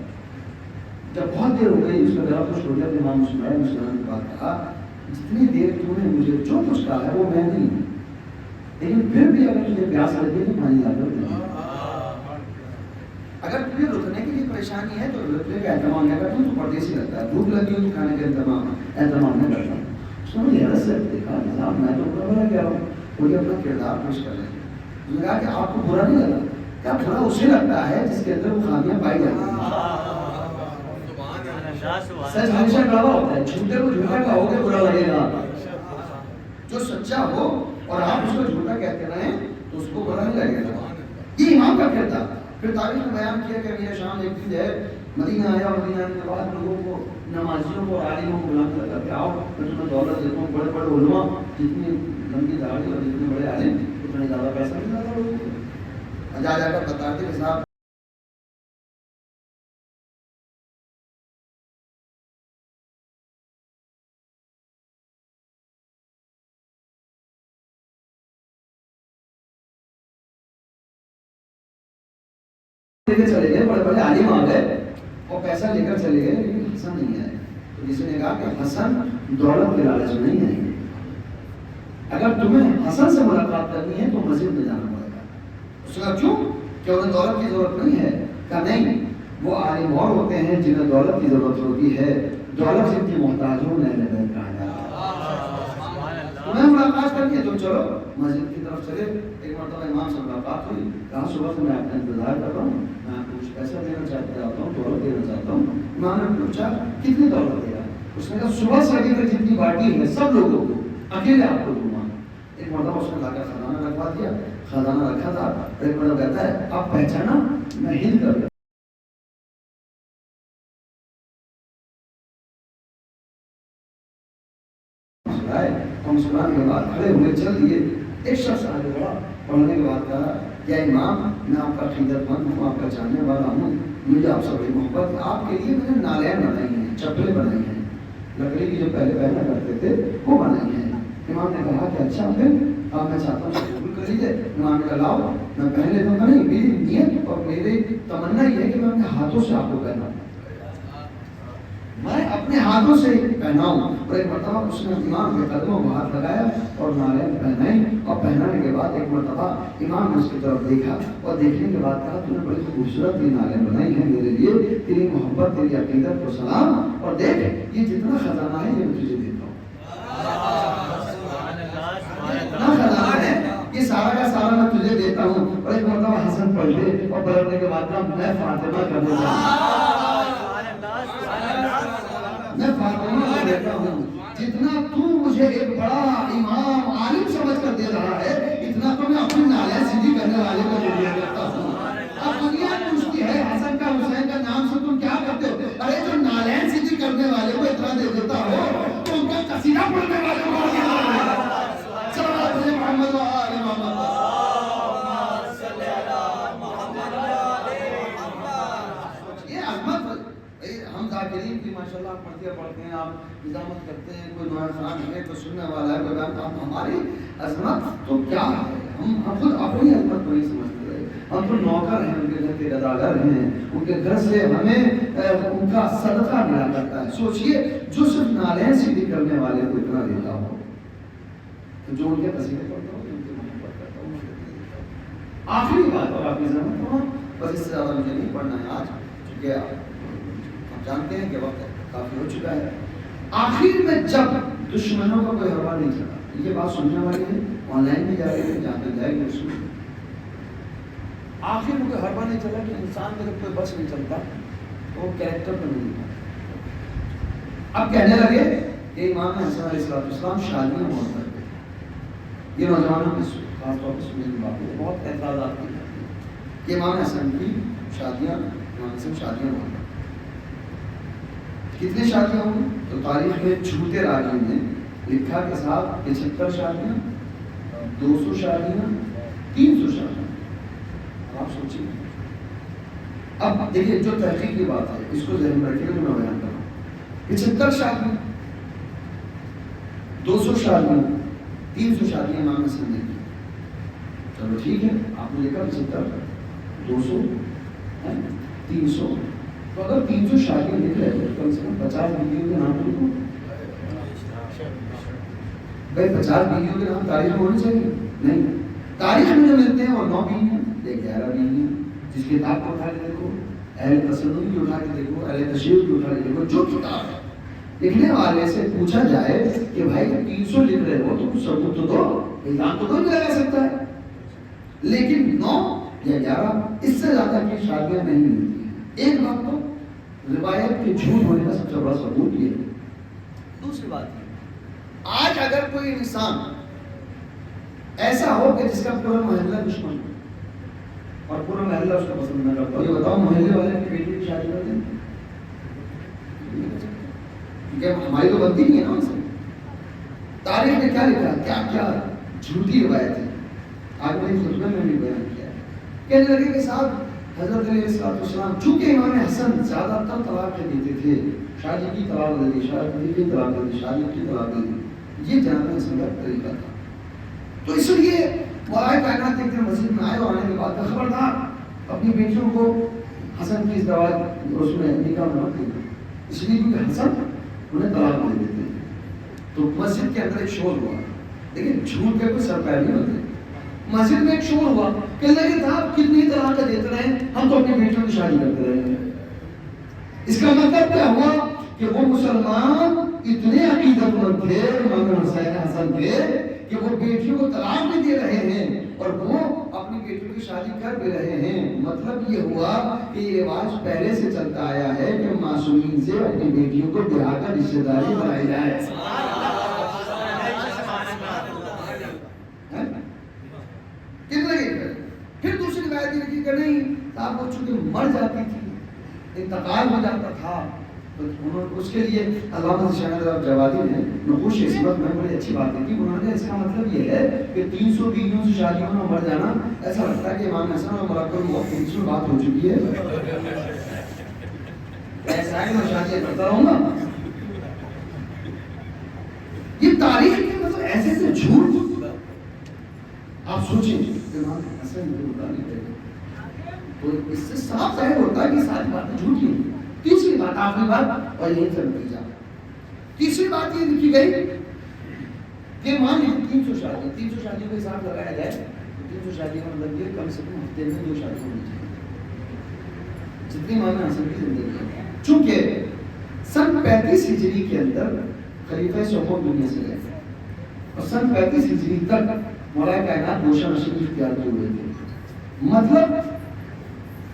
جب بہت دیر ہو گئی, اس کا گلا خوش ہو گیا, امام مسلمان کی بات کہا, جتنی دیر تو نے مجھے جو کچھ کہا ہے وہ میں نہیں ہوں, لیکن پھر بھی اگر تجھے پیاس لگے تو پانی لا کر دے. اگر تجھے رکنے کے لیے پریشانی ہے تو رکنے کا اہتمام نہ کرتا تو پردیسی لگتا ہے, بھوک لگی ہو تو کھانے کا اہتمام نہ کرتا. اس نے مجھے حیرت سے دیکھا, نظام میں تو برا بھلا کہہ رہا ہوں, مجھے اپنا کردار پیش کر رہے ہیں. اس نے کہا کہ آپ کو برا نہیں لگا, کیا برا اسے لگتا ہے جس کے اندر وہ خامیاں پائی جاتی ہیں. سچ ہمیشہ کڑوا ہوتا ہے, جھوٹے کو جھوٹا کہو گے برا لگے گا. جو سچا ہو اور آپ اس کو جھوٹا کہتے رہیں تو اس کو برا نہیں لگے گا. یہ امام کا کردار. پھر تاریخ نے بیان کیا کہ امیر شام ایک دن ہے مدینہ آیا, اور مدینہ آنے کے بعد لوگوں کو, نمازیوں کو, عالموں کو بلا کر لگا کہ آؤ میں تمہیں دولت دیتا ہوں, بڑے بڑے علماء, جتنی لمبی داڑھی اور جتنے بڑے عالم اتنا زیادہ پیسہ نہیں لاتا لوگوں کو. جا جا کر بتاتے کہ صاحب لے کے چلے گئے, بڑے بڑے عالم آ گئے اور پیسہ لے کر چلے گئے, لیکن حسن نہیں آئے. تو کسی نے کہا کہ حسن دولت کے لالچ میں نہیں آئیں گے, اگر تمہیں حسن سے ملاقات کرنی ہے تو مسجد میں جانا پڑے گا. اس نے کہا کیوں, کہ انہیں دولت کی ضرورت نہیں ہے. کہا نہیں, وہ عالم اور ہوتے ہیں جنہیں دولت کی ضرورت ہوتی ہے, دولت جن کی محتاج ہو نئے نئے کہا جاتا ہے. تمہیں ملاقات کرنی ہے تم چلو مسجد کی طرف چلے. ایک مرتبہ امام سے ملاقات ہوئی, کہا صبح سے میں آپ کا انتظار کر رہا ہوں, میں آپ کو کچھ پیسہ دینا چاہتا ہوں, دولت دینا چاہتا ہوں. امام نے پوچھا کتنی دولت دے رہا؟ اس نے کہا صبح سے ابھی تک جتنی باقی ہے سب لوگوں کو, اکیلے آپ کو دوں گا. ایک مرتبہ اس نے لا کر خزانہ رکھوا دیا, خزانہ رکھا تھا. ایک مرتبہ کہتا ہے آپ پہچانا, میں ہند کر دیا. مسلمان کے بعد کھڑے ہوئے چل دیے. ایک شخص آگے بڑھا, پڑھنے کے بعد کہا یا امام میں آپ کا خدمت مند ہوں, آپ کا جاننے والا ہوں, مجھے آپ سے بڑی محبت ہے. آپ کے لیے میں نے نالین بنائی ہیں, چپلیں بنائی ہیں, لکڑی کی جو پہلے پہنا کرتے تھے وہ بنائی ہیں. امام نے کہا کہ اچھا پھر اب میں چاہتا ہوں قبول کر لیجیے. امام نے کہا لاؤ میں پہن لیتا ہوں. نہیں, میری نیت اور میری تمنا یہ ہے کہ میں اپنے ہاتھوں سے آپ کو پہناؤں, میں اپنے ہاتھوں سے پہناؤں. اور ایک مرتبہ اس نے امام کے قدموں کو ہاتھ لگایا اور نالین پہنائی, اور پہنانے کے بعد ایک مرتبہ امام نے اس کی طرف دیکھا اور دیکھنے کے بعد کہا تو نے بڑی خوبصورت یہ نالین بنائی ہیں میرے لیے, تیری محبت, تیری عقیدت کو سلام, اور دیکھ یہ جتنا خزانہ ہے یہ میں تجھے دیتا ہوں. اتنا خزانہ ہے یہ سارا کا سارا میں تجھے دیتا ہوں. اور ایک مرتبہ حسن پڑھ لے اور پلٹنے کے بعد کہا میں فاطمہ کا بیٹا ہوں, میں فاطمہ کا بیٹا ہوں. جتنا تو مجھے ایک بڑا امام عالم سمجھ کر دے رہا ہے, اتنا تو میں اپنی نالین سیدھی کرنے والے کو دے دیا کرتا ہوں. اب دنیا پوچھتی ہے حسن کا حسین کا نام سے تم کیا کرتے ہو؟ ارے جو نالین سیدھی کرنے والے کو اتنا دے دیتا ہو تو ان کا قصیدہ پڑھنے والے کو محمد و آل محمد. یہ عظمت ہم ذاکرین کی ماشاءاللہ پڑھتے ہیں, آپ نظامت کرتے ہیں, کوئی نوائے خان ہے, کوئی سننے والا ہے, کوئی بیان. ہماری عظمت تو کیا ہے, ہم خود اپنی عظمت کو نہیں سمجھتے. ہم تو نوکر ہیں, ان کے گھر کے گداگر ہیں, ان کے گھر سے ہمیں ان کا صدقہ ملا کرتا ہے. سوچئے جو صرف نالین سیدھی کرنے والے کو اتنا دیتا ہو, جو ان کے پسینے پڑتا ہو, ان کی محبت کرتا ہو. آخری بات اور آپ کی ضرورت ہو, بس اس سے زیادہ مجھے نہیں پڑھنا ہے آج, کیونکہ آپ جانتے ہیں کہ وقت کافی ہو چکا ہے. آخر میں جب دشمنوں کا کوئی ہوا نہیں چلا, یہ بات سننے والی ہے, آن لائن بھی جا رہی ہے, جہاں تک جائے گی اس میں آخر میں کوئی ہربا نہیں چلا کہ انسان میں جب کوئی بس نہیں چلتا تو وہ کریکٹر پر نہیں. اب کہنے لگے کہ امام حسن علیہ السلام شادیاں بہت کرتے ہیں. یہ نوجوانوں میں خاص طور پر سننے کی بات ہے, بہت اعتراضات کی جاتی ہیں کہ امام حسن کی شادیاں, امام حسن شادیاں بہت کرتے ہیں. کتنی شادیاں ہوں؟ تو تاریخ میں چھوٹے راویوں نے لکھا کہ صاحب 75 شادیاں, 200 شادیاں, 300 شادیاں. آپ سوچیے. اب دیکھیے جو تحقیق کی بات ہے اس کو ذہن میں رکھیے جو میں بیان کر رہا ہوں. 75 شادیاں, 200 شادیاں, 300 شادیاں امام حسن نے کی. چلو ٹھیک ہے, آپ نے لکھا 75, 200, 300. تو اگر 300 شادیاں لکھ رہے ہیں کم سے کم 50 بیویوں کے نام لکھو. بھائی 50 بیویوں کے نام تاریخ میں ہونے چاہیے. نہیں, تاریخ میں جو ملتے ہیں وہ 9 بیویاں, 11 بیویاں. جس کتاب کو اٹھا کے دیکھو, اہل تصنف کی اٹھا کے دیکھو, اہل تشریح کی اٹھا کے دیکھو, جو کتاب ہے لکھنے والے سے پوچھا جائے کہ بھائی 300 لکھ رہے ہو تو کچھ ثبوت تو دو, الزام تو کوئی بھی لگا سکتا ہے. لیکن 9 یا 11 اس سے زیادہ کی شادیاں نہیں ملتی ہیں. ایک بات تو روایت کے جھوٹ ہونے کا سب سے بڑا ثبوت یہ ہے. دوسری بات یہ, آج اگر کوئی انسان ایسا ہو کہ جس کا پورا محلہ دشمن ہو اور پورا محلہ اس کو پسند نہ کرتا ہو, یہ بتاؤ محلے والے کی بیٹی کی شادی کر دیں؟ کیونکہ ہماری تو بنتی نہیں ہے نا ان سے. تاریخ نے کیا لکھا, کیا کیا جھوٹی روایت ہے. آج میں نے خطبے میں بھی بیان کیا ہے. کہنے لگے کہ صاحب حضرت علیہ السلام چونکہ امام حسن زیادہ تر طلاق دیتے تھے, شادی کی طلاق دے دی, شادی کی طلاق دے دی, شادی کی طلاق دے دی, یہ جناب حسن کا طریقہ تھا. تو اس لیے مولا کائنات ایک دن مسجد میں آئے اور آنے کے بعد خبردار اپنی بیٹیوں کو حسن کی ازدواج اس میں نکاح میں مت دینا, اس لیے کیونکہ حسن انہیں طلاق دے دیتے ہیں. تو مسجد کے اندر ایک شور ہوا. دیکھیں جھوٹ کے کوئی سر پیر نہیں ہوتے. مسجد میں ایک شور ہوا کہ لگے تھا کتنی طلاق دیتے رہے, ہم تو اپنی بیٹیوں کی شادی کرتے رہے. اس کا مطلب کیا ہوا کہ وہ مسلمان اتنے عقیدت مند تھے امام حسین حسن تھے کہ وہ بیٹیوں کو طلاق بھی دے رہے ہیں اور وہ اپنی بیٹیوں کی شادی کر بھی رہے ہیں. مطلب یہ ہوا کہ یہ رواج پہلے سے چلتا آیا ہے کہ معصومین سے اپنی بیٹیوں کو بیاہ کر رشتہ داری بنائی جائے. پھر دوسری روایت یہ لکھی کہ نہیں صاحب وہ چونکہ مر جاتی تھی, انتقال ہو جاتا تھا, تو انہوں اس کے لیے علامہ شاہد جوادی نے نقوش عصمت میں بڑی اچھی بات کی. انہوں نے اس کا مطلب یہ ہے کہ 300 بیویوں سے شادیوں میں مر جانا, ایسا لگتا ہے کہ امام حسن اور مراکل موت کی بیچ میں بات ہو چکی ہے. ایسا ہے کہ میں شادیاں کرتا رہوں گا. یہ تاریخ کے مطلب ایسے ایسے جھوٹ آپ سوچیں امام حسن تو اس سے صاف ظاہر ہوتا ہے کہ ساری باتیں جھوٹی ہیں. تیسری بات, آخری بات, اور یہی سے نتیجہ. تیسری بات یہ لکھی گئی کہ مان لیجیے 300 شادی, 300 شادیوں کا حساب لگایا جائے تو 300 شادیوں کا مطلب یہ کم سے کم ہفتے میں 2 شادی ہونی چاہیے جتنی امام حسن کی زندگی ہے. چونکہ سن 35 ہجری کے اندر خلیفہ سوم دنیا سے گئے اور سن 35 ہجری تک مولا کائنات گوشہ نشین اختیار کیے ہوئے تھے. مطلب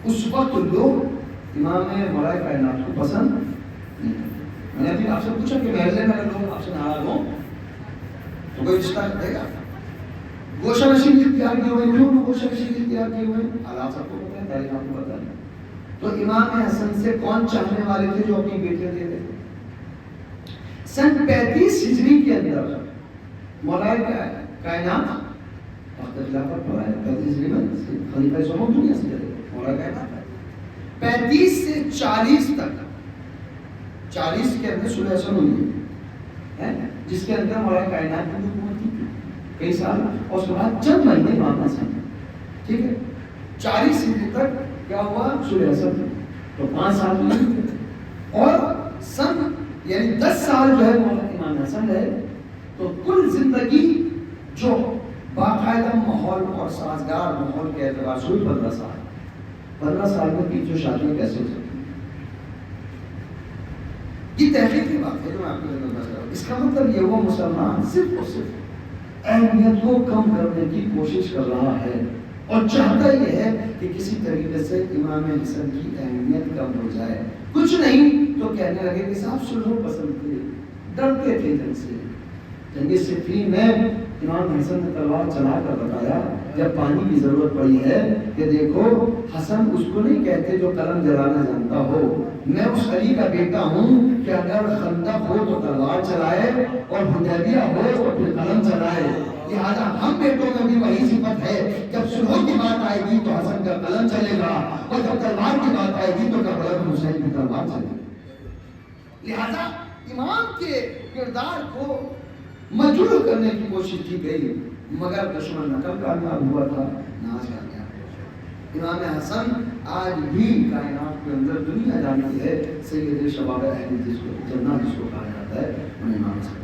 اس وقت لوگ امام مولا کائنات کو پسند نہیں کرتے. میں نے ابھی آپ سے پوچھا کہ محلے میں لوگ آپ سے ناراض ہوں تو کوئی رشتہ کرے گا. گوشہ نشین اختیار کیے ہوئے, کیوں گوشہ نشین اختیار کیے ہوئے, حالات سب کو پتہ ہے, تاریخ آپ کو پتہ ہے. تو امام حسن سے کون چاہنے والے تھے جو اپنی بیٹیاں دے رہے تھے. سن 35 ہجری کے اندر مولا کائنات خلافت پر آئے. 35 ہجری میں خلیفہ سوم دنیا سے چلے مولا کائنات. 35 سے 40 تک, 40 کے اندر صلح حسن ہوئی ہے جس کے اندر مولا کائنات کی حکومت تھی کئی سال, اور اس کے بعد چند مہینے امام حسن. ٹھیک ہے, 40 ہجری تک کیا ہوا, صلح حسن, تو 5 سال ہوئے. اور سن یعنی 10 سال جو ہے مولا امام حسن ہے. تو کل زندگی جو باقاعدہ ماحول اور سازگار ماحول کے اعتبار سے 15 سال, 15 سال میں 300 شادیاں کیسے ہو سکتی ہیں. یہ تحقیق کی بات ہے جو میں آپ کو بتا رہا ہوں. اس کا مطلب یہ ہوا مسلمان صرف اور صرف اہمیت کو کم کرنے کی کوشش کر رہا ہے. اور چاہتا یہ ہے کہ کسی طریقے سے امام حسن کی اہمیت کم ہو جائے. کچھ نہیں تو کہنے لگے کہ صاحب سلو پسند تھے, ڈرتے تھے جنگ سے. جنگ صفین میں امام حسن نے تلوار چلا کر بتایا جب پانی کی ضرورت پڑی ہے کہ دیکھو حسن اس کو نہیں کہتے جو قلم جلانا جانتا ہو, میں اس علی کا بیٹا ہوں کہ اگر خندق ہو تو تلوار چلائے اور حدیبیہ ہو تو پھر قلم چلائے. لہٰذا ہم بیٹوں میں بھی وہی صفت ہے, جب سلو کی بات آئے گی تو حسن کا قلم چلے گا اور جب تلوار کی بات آئے گی تو کربلا حسین کی تلوار چلے گی. لہٰذا امام کے کردار کو مجروح کرنے کی کوشش کی گئی مگر دشمن نہ کب کامیاب ہوا تھا, نہ آج کامیاب ہوا. امام حسن آج بھی کائنات کے اندر دنیا جانتی ہے سید شباب اہل جس کو جنت جس کو کہا جاتا ہے, انہیں امام حسن.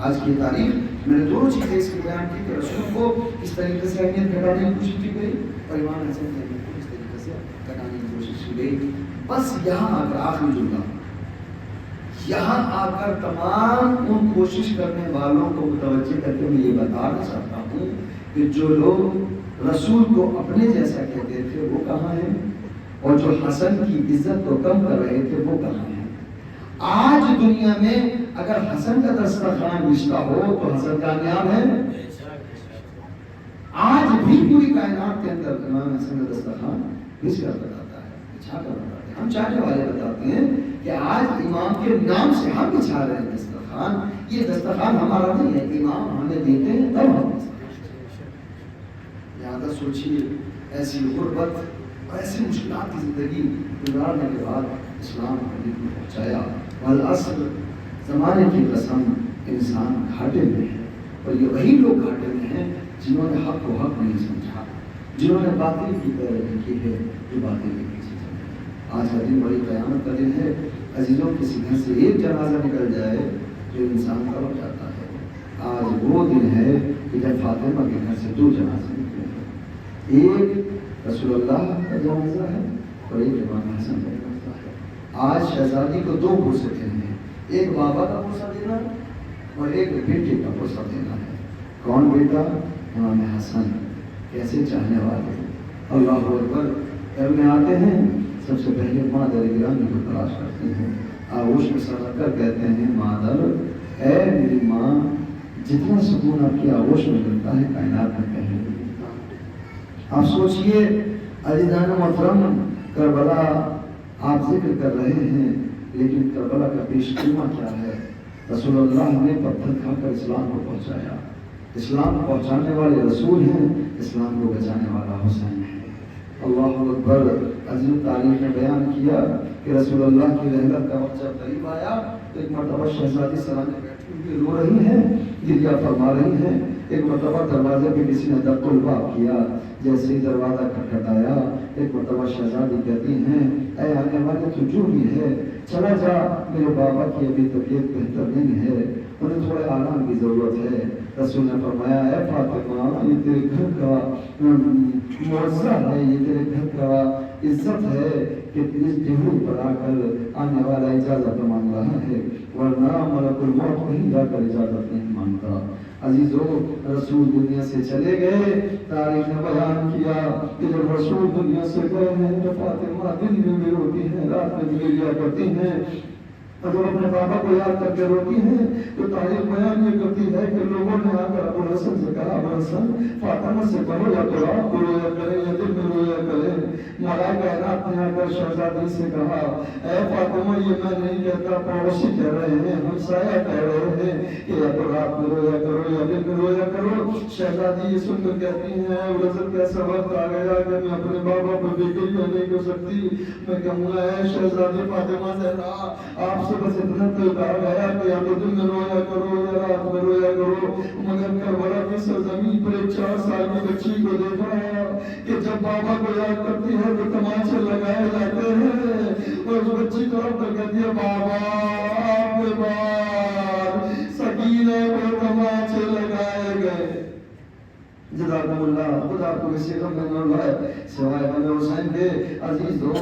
آج کی تاریخ میں نے دونوں چیزیں اس کی بیان کی کہ رسول کو اس طریقے سے اہمیت گھٹانے کی کوشش کی گئی اور امام حسن کی اہمیت کو اس طریقے سے گھٹانے کی کوشش کی گئی. بس یہاں آ کر آخری جملہ, یہاں آ کر تمام ان کوشش کرنے والوں کو متوجہ کر کے میں یہ بتانا چاہتا ہوں کہ جو لوگ رسول کو اپنے جیسا کہتے تھے وہ کہاں ہیں, اور جو حسن کی عزت کو کم کر رہے تھے وہ کہاں ہیں. آج دنیا میں اگر حسن کا دسترخوان رشتہ ہو تو حسن کامیاب ہے. آج بھی پوری کائنات کے اندر امام حسن کا دسترخوان بچھ کر بتاتا ہے, بچھا کر بتاتا ہے. ہم چاہنے والے بتاتے ہیں کہ آج امام کے نام سے ہم بچھا رہے ہیں دسترخوان. یہ دسترخوان ہمارا نہیں ہے, امام ہمیں دیتے ہیں تب ہم زیادہ سوچیے. ایسی غربت اور ایسی مشکلات کی زندگی گزارنے کے بعد اسلام حبیب کو پہنچایا. والعصر, زمانے کی قسم انسان گھاٹے میں ہے, اور یہ وہی لوگ گھاٹے میں ہیں جنہوں نے حق کو حق نہیں سمجھا, جنہوں نے باطل کی پیروی کی ہے جو باطل کے پیچھے چلے. آج کا دن بڑی قیامت کا دن ہے. عزیزوں کسی گھر سے ایک جنازہ نکل جائے جو انسان تڑپ جاتا ہے. آج وہ دن ہے کہ جب فاطمہ کے گھر سے 2 جنازے نکلے ہیں, ایک رسول اللہ کا جنازہ ہے اور ایک امام حسن کا جنازہ ہے. آج شہزادی کو 2 فرصتیں ہیں, ایک بابا کا فرصہ دینا اور ایک بیٹے کا فرصہ دینا ہے. کون بیٹا؟ امام حسن. کیسے چاہنے والے, اللہ اکبر. گھر میں آتے ہیں سب سے پہلے مادر گرامی کو تلاش کرتے ہیں, آغوش میں سر رکھ کر کہتے ہیں مادر, اے میری ماں, جتنا سکون آپ کی آغوش میں ملتا ہے کائنات میں کہیں نہیں ملتا. آپ سوچئے عزیزان محترم, کربلا آپ ذکر کر رہے ہیں لیکن کربلا کا پیش قیمہ کیا ہے؟ رسول اللہ نے پتھر کھا کر اسلام کو پہنچایا. اسلام کو پہنچانے والے رسول ہیں, اسلام کو بچانے والا حسین ہے. اللہ اکبر. عزیز تاریخ نے بیان کیا کہ رسول اللہ کی رحلت کا وقت جب قریب آیا تو ایک مرتبہ شہزادی سرانے بیٹھی ہوئی رو رہی ہیں, گریہ فرما رہی ہیں. ایک مرتبہ دروازے پہ کسی نے دق الباب کیا, جیسے ہی دروازہ کھٹکھٹایا ایک مرتبہ شہزادی کہتی ہیں اے آنے والے تو جو بھی ہے چلا جا, میرے بابا کی ابھی طبیعت بہتر نہیں ہے, انہیں تھوڑے آرام کی ضرورت ہے. رسول نے فرمایا اے فاطمہ, یہ تیرے گھر کا معزہ ہے, یہ تیرے گھر کا عزت ہے کہ اس جہل پر آ کر آنے والا اجازت مانگ رہا ہے, ورنہ ملک الموت کہیں جا کر اجازت نہیں مانگتا. عزیزو, رسول دنیا سے چلے گئے. تاریخ نے بیان کیا کہ جب رسول دنیا سے گئے ہیں تو فاطمہ دن میں بھی روتی ہیں, رات میں بھی گریہ کرتی ہیں. اگر اپنے بابا کو یاد کر کے روتی ہیں تو تاریخ بیان یہ کرتی ہے کہ لوگوں نے آ کر ابو الحسن سے کہا, ابو الحسن فاطمہ سے کہو یا تو رات کو رویا کرے یا دن میں رویا کرے. ملائکہ کائنات نے آ کر شہزادی سے کہا اے فاطمہ, یہ میں نہیں کہتا, پڑوسی کہہ رہے ہیں, ہمسایہ کہہ رہے ہیں کہ یا تو رات میں رویا کرو یا دن میں رویا کرو. شہزادی یہ سن کر کہتی ہیں ابو کیسا وقت آ گیا کہ میں اپنے بابا کو بے گریہ نہیں کر سکتی. میں کہوں گا اے شہزادی فاطمہ زہرا, آپ سے بس اتنا تو کہا گیا کہ یا تو دن میں رویا کرو یا رات میں رویا کرو. مگر کربلا کی سرزمین پر ایک 4 سال کی بچی کو دیکھا کہ جب بابا کو یاد کرتی ہے تو تماچے لگائے جاتے ہیں, اور اس بچی طرف تو کہتی ہے بابا آپ کے بعد سکینہ کو تماچے لگائے گئے. جزاکم اللہ, خدا کو کسی غم میں نہ لائے سوائے غم حسین کے. عزیزو,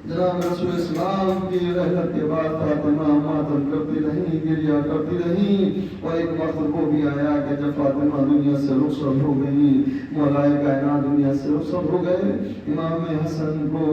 جناب رسول اسلام کی رحلت کے بعد فاطمہ ماتم کرتی رہیں، گریا کرتی رہیں، اور ایک وقت وہ بھی آیا کہ جب فاطمہ دنیا سے رخصت ہو گئی، مولائے کائنات دنیا سے رخصت ہو گئے، امام حسن کو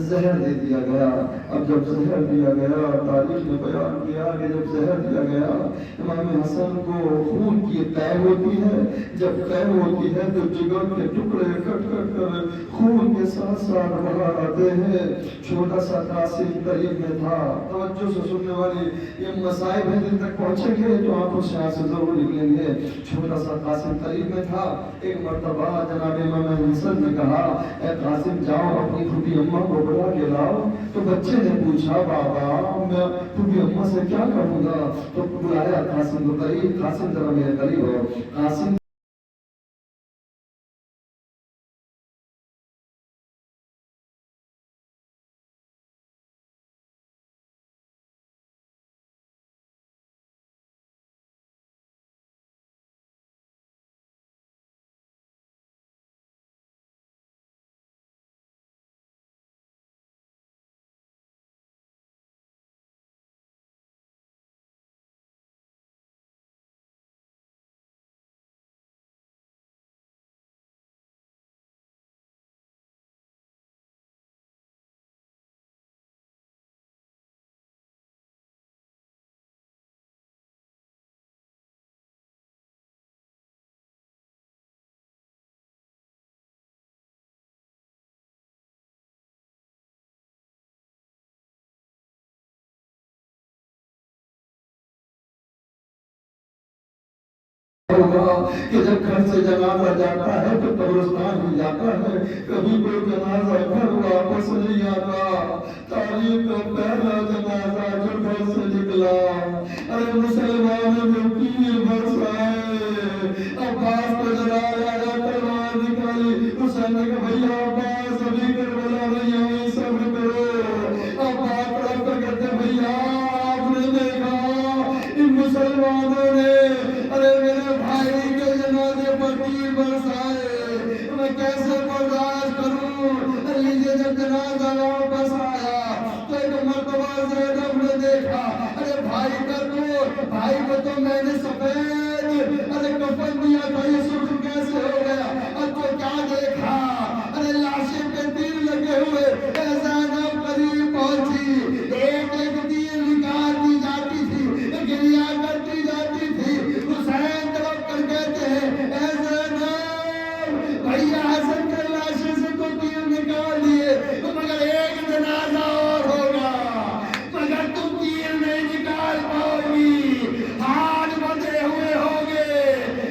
زہر دے دیا گیا۔ اب جب زہر دیا گیا، تاریخ نے بیان کیا کہ جب زہر دیا گیا، امام حسن کو خون کی قے ہوتی ہے، جب قے ہوتی ہے تو جگر کے ٹکڑے کٹ کٹ کر خون کے ساتھ ساتھ باہر آتے ہیں۔ چھوٹا سا قاسم قریب میں تھا، توجہ سے سننے والی یہ مصائب ہیں دل تک پہنچیں گے جو آنکھوں سے آنسو ضرور نکلیں گے۔ چھوٹا سا قاسم قریب میں تھا، ایک مرتبہ جناب امام حسن نے کہا اے قاسم جاؤ اپنی پھوپھی اماں کو بلا کے لاؤ۔ تو بچے نے پوچھا بابا میں پھوپھی اماں سے کیا کہوں گا؟ تو بلایا قاسم کو قریب، قاسم ذرا میرے قریب ہو۔ قاسم کہ جب گھر سے جنازہ جاتا ہے تو قبرستان بھی جاتا ہے، کبھی کوئی جنازہ گھر واپس نہیں آتا۔ تاریخ کا پہلا جنازہ جو گھر سے نکلا، ارے مسلمانوں میں پیر برسائے، عباس کو جلایا یا تلوار نکالی، حسین نے کہا بھیا عباس ابھی کربلا نہیں آئی صبر کرو۔ عباس طرف کر کہتے بھیا آپ نے دیکھا ان مسلمانوں نے ارے میرے بھائی کے جنازے پر تیر برسائے، میں کیسے برداشت کروں؟ لیجیے جب جنازہ واپس آیا تو ایک مرتبہ زینب نے دیکھا ارے بھائی کا تو بھائی کو تو میں نے سفید ارے کفن دیا تھا، یہ سرخ کیسے ہو گیا؟ اب تو کیا دیکھا ارے لاشیں پہ تیر لگے ہوئے۔ اے زینب قریب پہنچی، ایک ایک تیر نکال دی جاتی تھی، گریا کرتی جاتی تھی۔ حسین طرف کر کہتے ہیں اے زینب بھیا حسن کے لاشے سے تو تیر نکال دیے، مگر ایک جنازہ اور ہوگا، مگر تم تیر نہیں نکال پاؤ گی، ہاتھ بندھے ہوئے ہوگے۔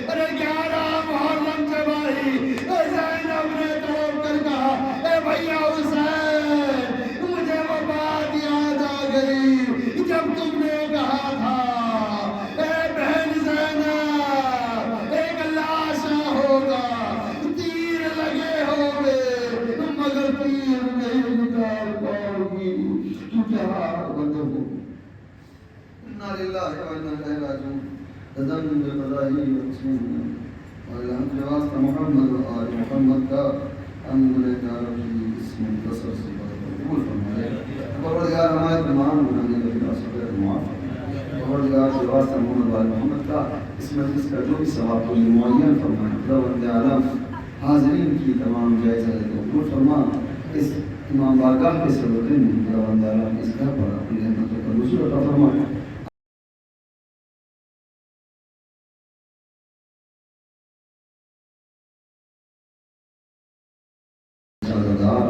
ارے 11 محرم جب آئی، زینب نے طرف کر کہا اے بھیا حسین مجھے وہ بات یاد آ گئی جب تم نے کہا تھا اے بہن زینب ایک لاشا ہوگا، تیر لگے ہوگے مگر تیر نہیں نکال پاؤ گی، تو کیا بندے ہو؟ انا للہ و انا الیہ راجعون۔ تزن بقضائه وقسمه والحمد لله محمد و آل محمد کا الحمد للہ رب اسم مختصر سے قبول فرمائے۔ پروردگار ہمارے تمام گناہوں کو بلا صبر معاف فرمائے۔ پروردگار سے واسطہ محمد و آل محمد کا اس مجلس کا جو بھی ثواب کو معین فرمائے۔ خداوند عالم حاضرین کی تمام جائزہ کو قبول فرما۔ اس امام بارگاہ کے صدقے میں خداوند عالم اس گھر پر اپنی رحمتوں کا نزول عطا فرمائے۔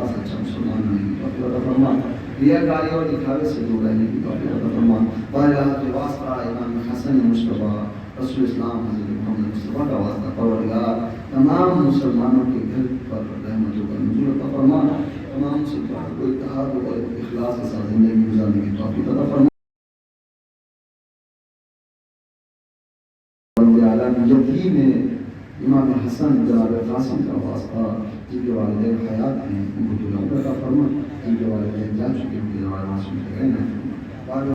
سچا مسلمان ہونے کی توفیق عطا فرما، ریاکاری اور دکھاوے سے دور رہنے کی توفیق عطا فرما۔ بارگاہ کے واسطہ امام حسن مصطفیٰ رسول اسلام حضرت محمد مصطفیٰ کا واسطہ پروردگار تمام مسلمانوں کے گھر پر رحمتوں کا نزول عطا فرما، تمام مسلمانوں کو اتحاد اور اخلاص کے ساتھ زندگی گزارنے کی توفیق عطا فرما۔ یتیم امام حسن جناب قاسم کا واسطہ جن کے والدین حیات ہیں ان کو طول عمر عطا فرما، جن کے والدین جا چکے ان کے دوبارہ معصوم سے رہنا فرما۔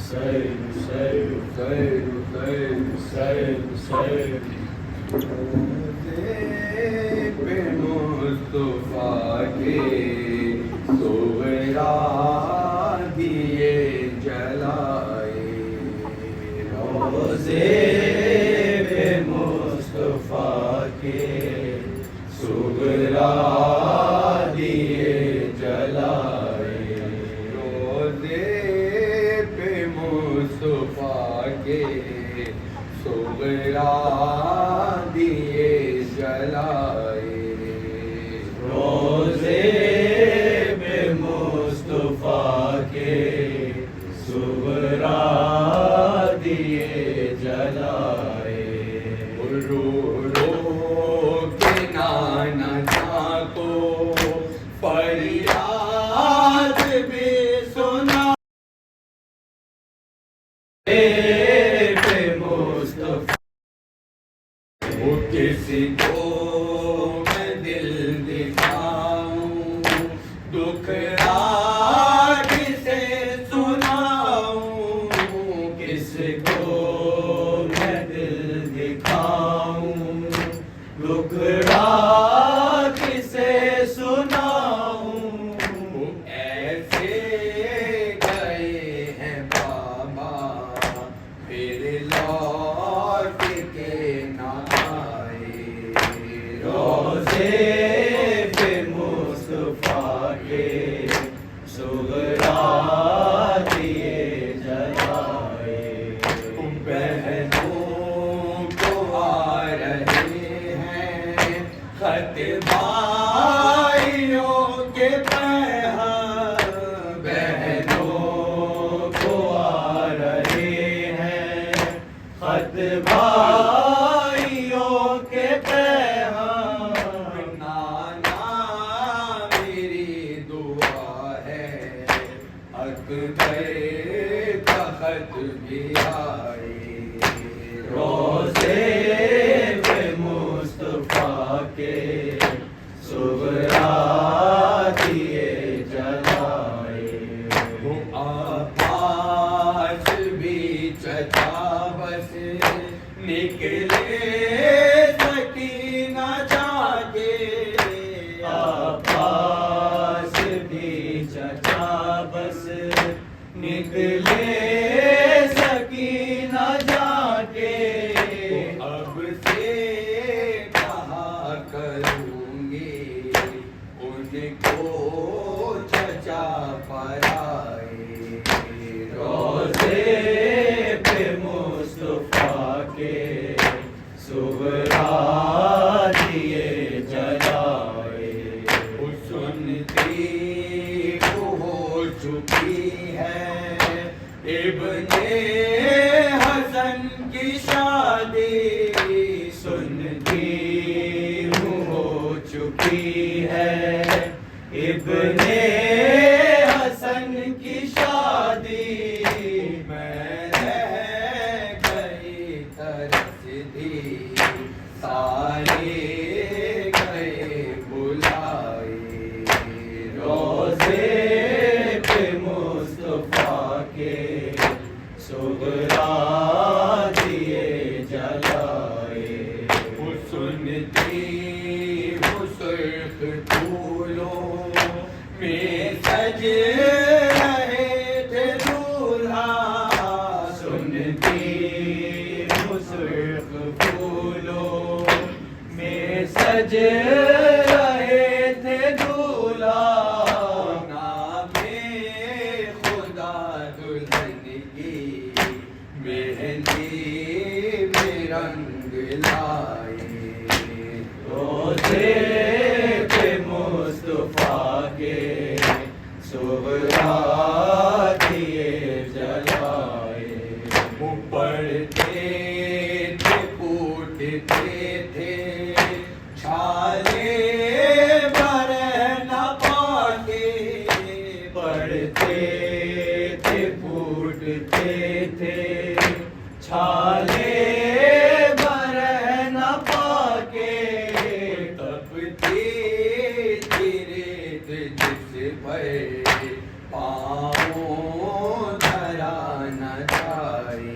Say. پہ مصطفیٰ کے صغرا دیے جلائے روزے پہ مصطفیٰ کے صغرا دیے جلائے روزے پہ مصطفیٰ کے صغرا دیے جلائے روزے پہ مصطفیٰ کے صغرا دیے جلائے رو رو کے نانا جاں کو فریاد بھی سنا وہ کسی کو میں دل دکھاؤں دکھڑا کسے سناؤں کس کو میں دل دکھاؤں دکھڑا کسے سناؤں ایسے گئے ہیں بابا پھر لوٹ کے نہ آئے روزے پہ مصطفیٰ کے صغرا دیے جلائے بہنوں کو آ رہے ہیں خط بھائیوں کے پیغام بہنوں کو آ رہے ہیں خط بھائیوں کے پیغام نانا میری دعا ہے اکبر کا خط بھی آئے روزے پہ مصطفیٰ کے صغرا دیے جلائے وہ عباس بھی چچا بس نکلے سکینہ جا کے عباس بھی چچا بس نکلے سکینہ جا کے اب سے کہا کروں گی ان کو چچا پرائے روزے پہ مصطفیٰ کے صغرا دیے جلائے سنتی ہو چکی ہے ابن حسن کی شادی سنتی ہو چکی ہے ابن حسن کی شادی میں رہ گئی ترستی سارے گئے بلائے روزے پہ مصطفیٰ کے صغرا دیے جلائے وہ سنتی وہ سرخ پھولوں میں سج رہے تھے دولہا سنتی وہ سرخ پھولوں میں سج رہے تھے دولہا نام خدا دلہن کی مہندی میں رنگ لائے روزے پہ مصطفیٰ کے صغرا دیے جلائے وہ پڑھتے تھے پوٹتے تھے چھالے بھر نہ پاتے پڑھتے تھے پوٹتے تھے چھالے بھر نہ پاکے تپتی تھی ریت جس پر پاؤں دھرا نہ جائے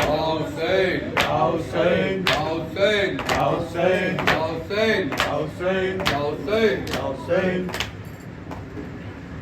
Hussein, Hussein, Hussein, Hussein, Hussein, Hussein, Hussein, Hussein.